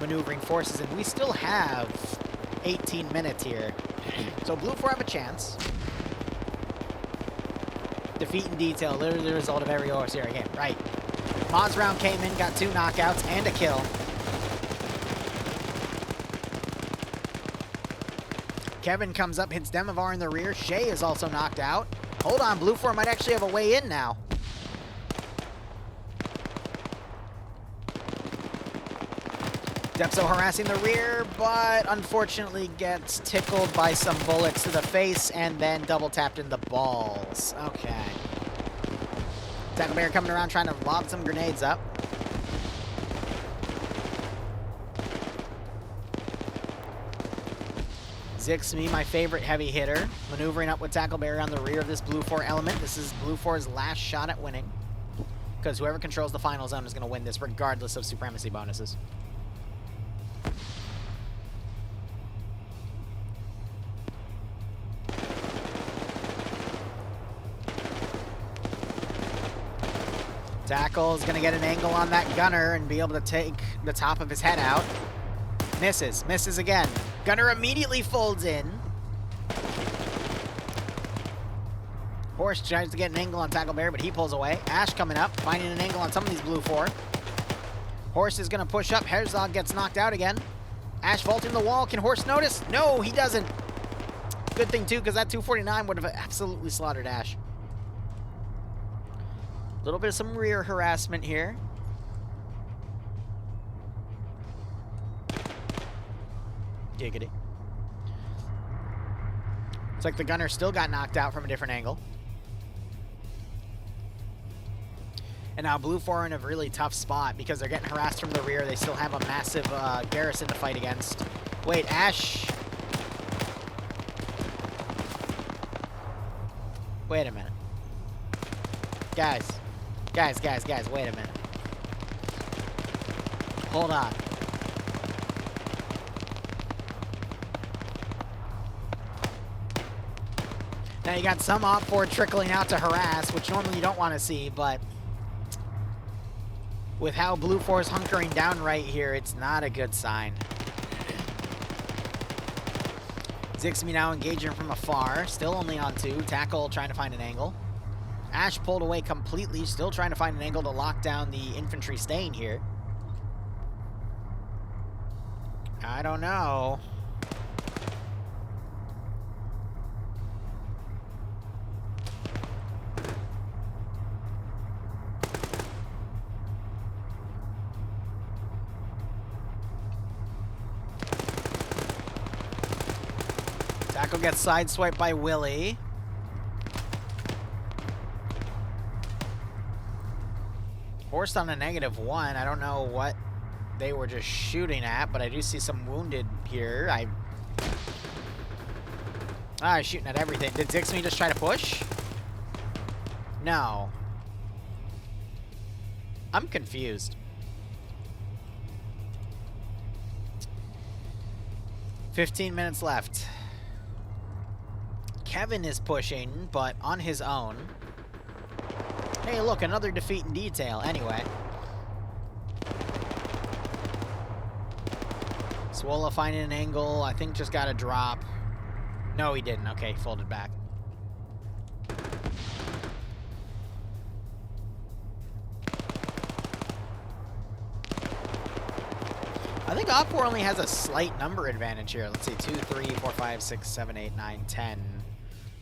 maneuvering forces, and we still have 18 minutes here. So Blue 4 have a chance. Defeat in detail, literally the result of every OFCRA game. Right. Moz round came in, got 2 knockouts and a kill. Kevin comes up, hits Demovar in the rear. Shay is also knocked out. Hold on, Blue 4 might actually have a way in now. Depso harassing the rear, but unfortunately gets tickled by some bullets to the face and then double tapped in the balls. Okay. Tackle Bear coming around trying to lob some grenades up. Zixme, my favorite heavy hitter, maneuvering up with Tackleberry on the rear of this Blue 4 element. This is Blue 4's last shot at winning, because whoever controls the final zone is going to win this, regardless of supremacy bonuses. Tackle is going to get an angle on that gunner and be able to take the top of his head out. Misses. Misses again. Gunner immediately folds in. Horse tries to get an angle on Tackleberry, but he pulls away. Ash coming up, finding an angle on some of these Blue 4. Horse is going to push up. Herzog gets knocked out again. Ash vaulting the wall. Can Horse notice? No, he doesn't. Good thing, too, because that 249 would have absolutely slaughtered Ash. A little bit of some rear harassment here. Giggity. It's like the gunner still got knocked out from a different angle. And now Blue 4 are in a really tough spot because they're getting harassed from the rear. They still have a massive garrison to fight against. Wait, Ash. Wait a minute. Guys, wait a minute. Hold on. Now you got some OFCRA trickling out to harass, which normally you don't want to see, but with how Blue 4 is hunkering down right here, it's not a good sign. Zixby now engaging from afar, still only on 2. Tackle trying to find an angle. Ash pulled away completely, still trying to find an angle to lock down the infantry staying here. I don't know. Tackle gets sideswiped by Willie. Forced on a -1. I don't know what they were just shooting at, but I do see some wounded here. Shooting at everything. Did Zixby just try to push? No. I'm confused. 15 minutes left. Kevin is pushing, but on his own. Hey, look, another defeat in detail. Anyway. Swola finding an angle. I think just got a drop. No, he didn't. Okay, folded back. I think OFCRA only has a slight number advantage here. Let's see, 2, 3, 4, 5, 6, 7, 8, 9, 10.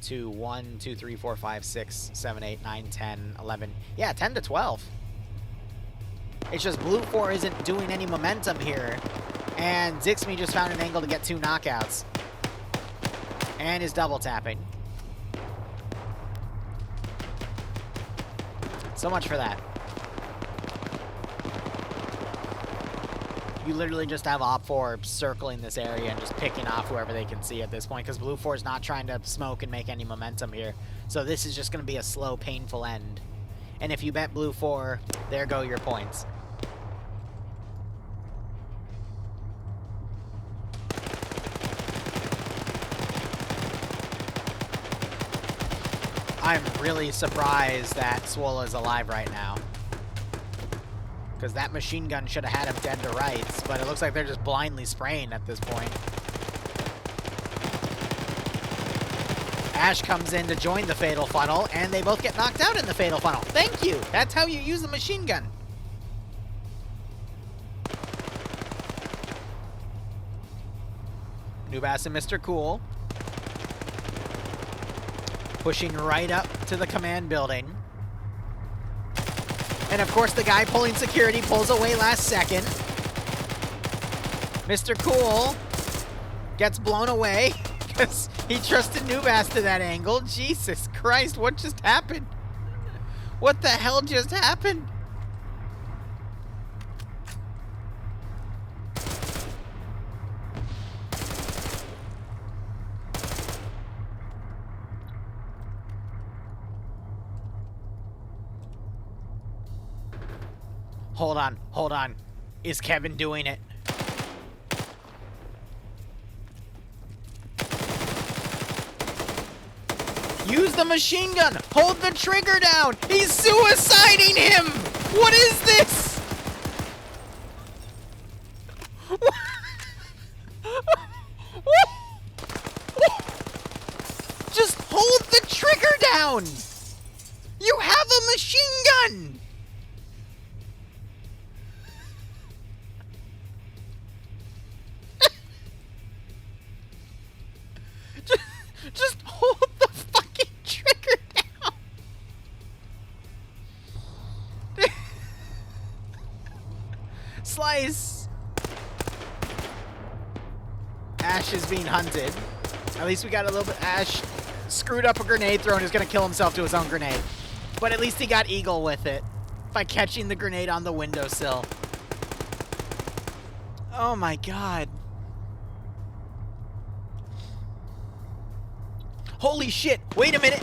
2, 1, 2, 3, 4, 5, 6, 7, 8, 9, 10, 11. Yeah, 10 to 12. It's just Blue 4 isn't doing any momentum here. And Zixby just found an angle to get 2 knockouts. And is double tapping. So much for that. You literally just have OFCRA circling this area and just picking off whoever they can see at this point, because Blue 4 is not trying to smoke and make any momentum here. So this is just going to be a slow, painful end. And if you bet Blue 4, there go your points. I'm really surprised that Swola is alive right now, because that machine gun should have had him dead to rights, but it looks like they're just blindly spraying at this point. Ash comes in to join the fatal funnel, and they both get knocked out in the fatal funnel. Thank you! That's how you use the machine gun. Nubass and Mr. Cool pushing right up to the command building. And of course, the guy pulling security pulls away last second. Mr. Cool gets blown away because he trusted Nubass to that angle. Jesus Christ, what just happened? What the hell just happened? Hold on, hold on. Is Kevin doing it? Use the machine gun! Hold the trigger down! He's suiciding him! What is this? Just hold the trigger down! You have a machine gun! Just hold the fucking trigger down. Slice. Ash is being hunted. At least we got a little bit. Ash screwed up a grenade throw and is going to kill himself to his own grenade. But at least he got Eagle with it by catching the grenade on the windowsill. Oh my god. Holy shit! Wait a minute!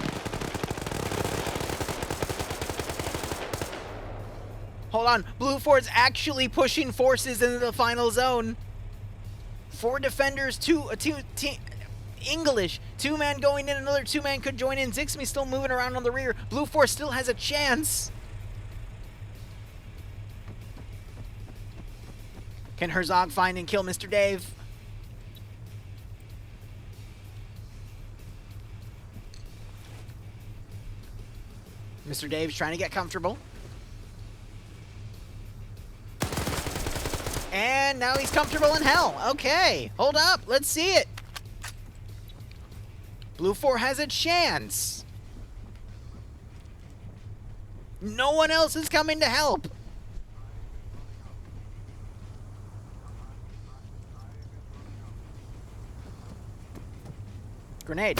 Hold on. Blue 4's actually pushing forces into the final zone. 4 defenders, 2 English. Two-man going in, another two-man could join in. Zixmy still moving around on the rear. Blue 4 still has a chance. Can Herzog find and kill Mr. Dave? Mr. Dave's trying to get comfortable. And now he's comfortable in hell. Okay, hold up. Let's see it. Blue 4 has a chance. No one else is coming to help. Grenade.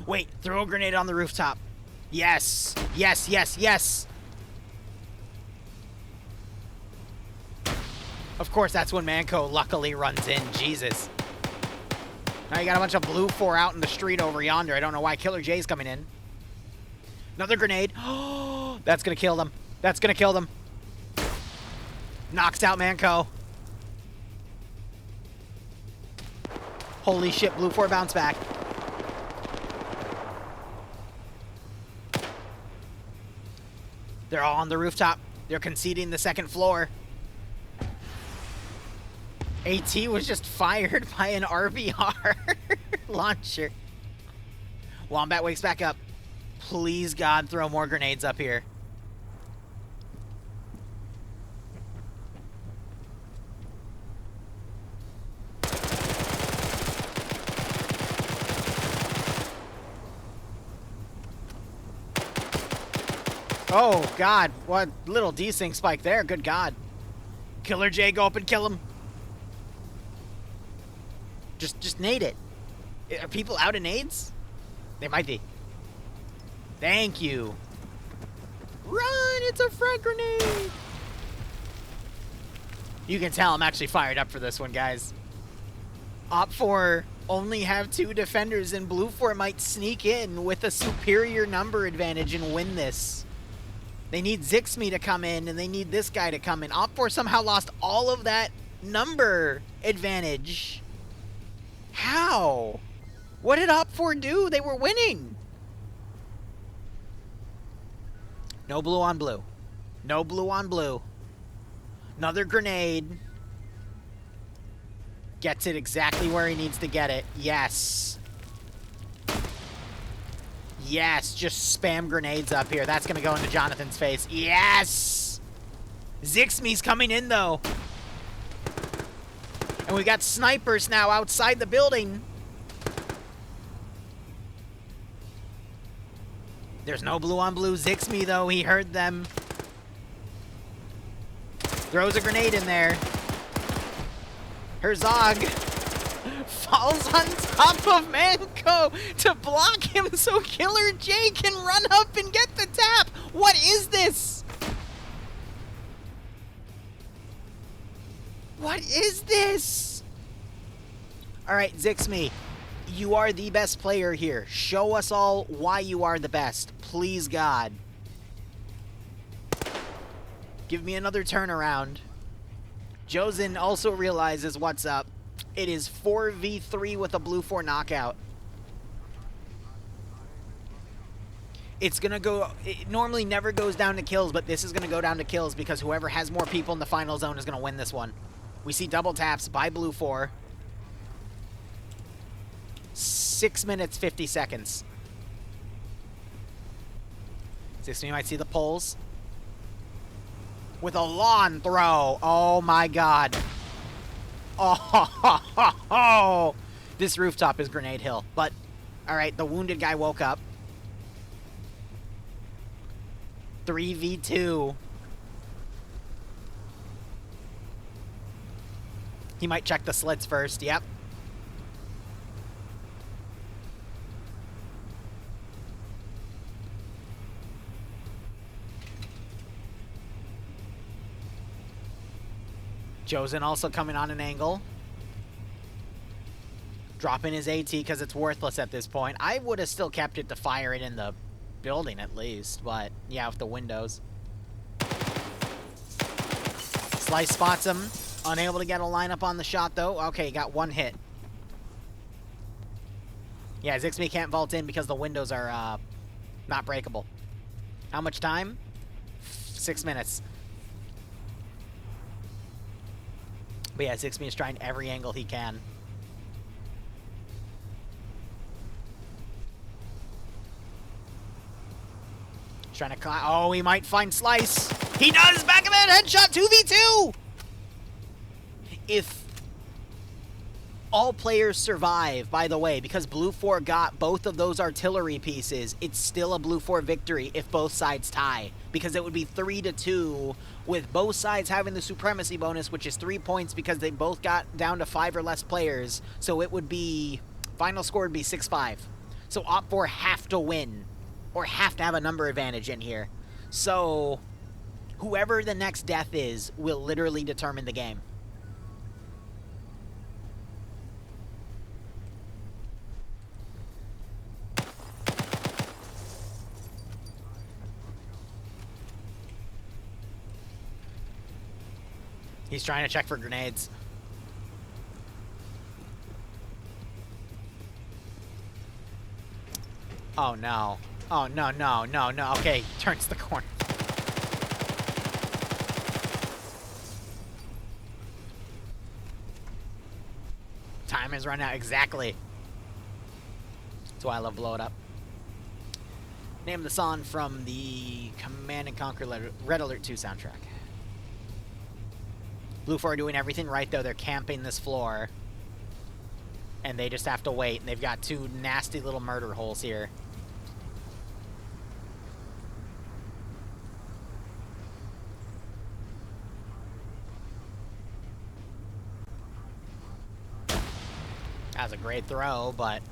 Wait, throw a grenade on the rooftop. Yes, yes, yes, yes. Of course, that's when Manco luckily runs in. Jesus. Now you got a bunch of Blue 4 out in the street over yonder. I don't know why Killer J's coming in. Another grenade. Oh, that's going to kill them. That's going to kill them. Knocks out Manco. Holy shit, Blue 4 bounce back. They're all on the rooftop. They're conceding the second floor. AT was just fired by an RBR launcher. Wombat wakes back up. Please, God, throw more grenades up here. Oh, God. What little desync spike there. Good God. Killer J, go up and kill him. Just nade it. Are people out of nades? They might be. Thank you. Run! It's a frag grenade! You can tell I'm actually fired up for this one, guys. Op 4 only have 2 defenders, and Blue 4 might sneak in with a superior number advantage and win this. They need Zixmy to come in, and they need this guy to come in. Op 4 somehow lost all of that number advantage. How? What did Op 4 do? They were winning. No blue on blue. No blue on blue. Another grenade. Gets it exactly where he needs to get it. Yes. Yes, just spam grenades up here. That's going to go into Jonathan's face. Yes! Zixmy's coming in, though. And we got snipers now outside the building. There's no blue on blue. Zixmy, though, he heard them. Throws a grenade in there. Herzog falls on top of Manco to block him so Killer J can run up and get the tap. What is this? What is this? All right, Zixmy, you are the best player here. Show us all why you are the best. Please, God. Give me another turnaround. Josen also realizes what's up. It is 4v3 with a Blue 4 knockout. It's going to go... It normally never goes down to kills, but this is going to go down to kills because whoever has more people in the final zone is going to win this one. We see double taps by Blue 4. 6 minutes, 50 seconds. Zixmy might see the pulls. With a lawn throw. Oh, my God. Oh, this rooftop is Grenade Hill. But, all right, the wounded guy woke up. 3v2. He might check the slits first. Yep. Josen also coming on an angle. Dropping his AT because it's worthless at this point. I would have still kept it to fire it in the building at least, but yeah, with the windows. Slice spots him. Unable to get a lineup on the shot, though. Okay, got one hit. Yeah, Zixby can't vault in because the windows are not breakable. How much time? 6 minutes. But yeah, Zixby is trying every angle he can. He's trying to climb. Oh, he might find Slice. He does! Back of it! Headshot 2v2! If all players survive, by the way, because Blue 4 got both of those artillery pieces, it's still a Blue 4 victory if both sides tie. Because it would be 3-2 with both sides having the supremacy bonus, which is 3 points because they both got down to 5 or less players. So it would be, final score would be 6-5. So OPFOR have to win, or have to have a number advantage in here. So whoever the next death is will literally determine the game. He's trying to check for grenades. Oh no. Oh no, no, no, no. Okay, turns the corner. Time has run out. Exactly. That's why I love Blow It Up. Name the song from the Command and Conquer Red Alert 2 soundtrack. Blue 4 are doing everything right, though. They're camping this floor. And they just have to wait. And they've got two nasty little murder holes here. That was a great throw, but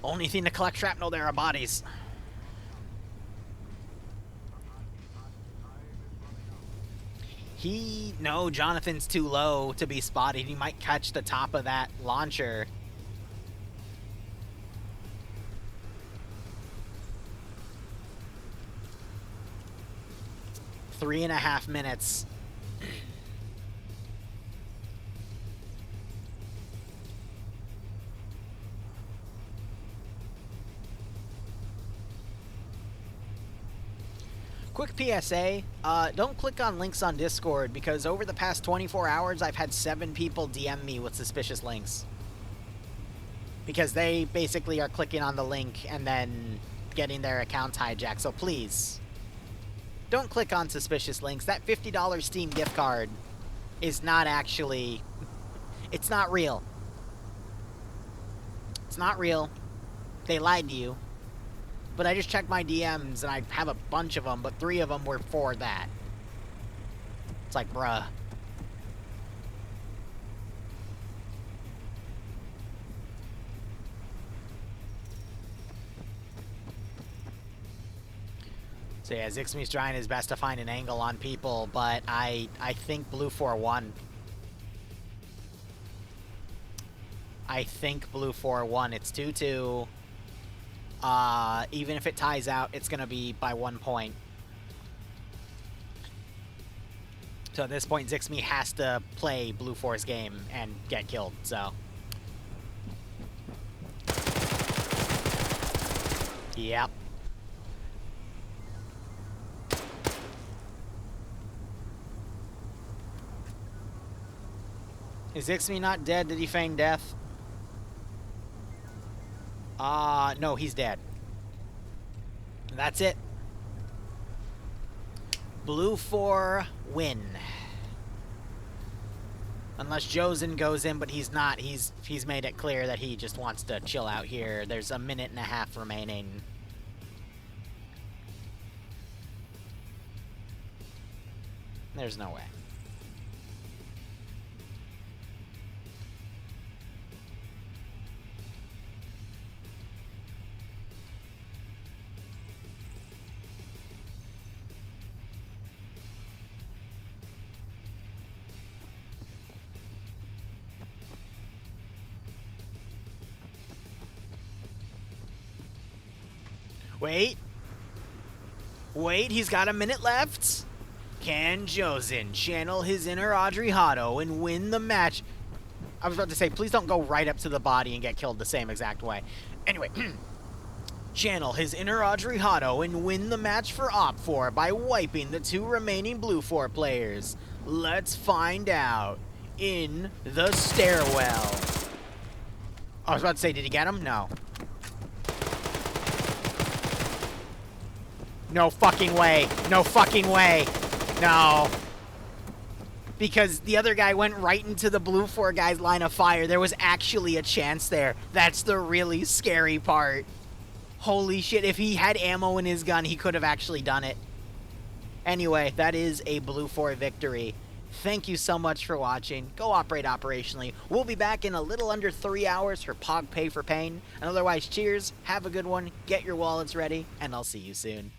only thing to collect shrapnel there are bodies. No, Jonathan's too low to be spotted. He might catch the top of that launcher. Three and a half minutes. Quick PSA, don't click on links on Discord, because over the past 24 hours, I've had 7 people DM me with suspicious links. Because they basically are clicking on the link and then getting their accounts hijacked, so please, don't click on suspicious links. That $50 Steam gift card is not actually, it's not real. It's not real. They lied to you. But I just checked my DMs, and I have a bunch of them, but 3 of them were for that. It's like, bruh. So yeah, Zixby's trying his best to find an angle on people, but I think Blue 4 won. I think Blue 4 won. It's 2-2. Even if it ties out, it's going to be by 1 point. So at this point, Zixby has to play Blue 4's game and get killed, so. Yep. Is Zixby not dead? Did he feign death? No, he's dead. That's it. Blue 4 win. Unless Josen goes in, but he's not. He's made it clear that he just wants to chill out here. There's a minute and a half remaining. There's no way. Wait. Wait, he's got a minute left. Can Josin channel his inner Audrey Hotto and win the match? I was about to say, please don't go right up to the body and get killed the same exact way. Anyway, channel his inner Audrey Hotto and win the match for OFCRA by wiping the 2 remaining Blue 4 players. Let's find out in the stairwell. I was about to say, did he get him? No. No fucking way. No fucking way. No. Because the other guy went right into the Blue 4 guy's line of fire. There was actually a chance there. That's the really scary part. Holy shit, if he had ammo in his gun, he could have actually done it. Anyway, that is a Blue 4 victory. Thank you so much for watching. Go operate operationally. We'll be back in a little under 3 hours for Pog Pay for Pain. And otherwise, cheers, have a good one, get your wallets ready, and I'll see you soon.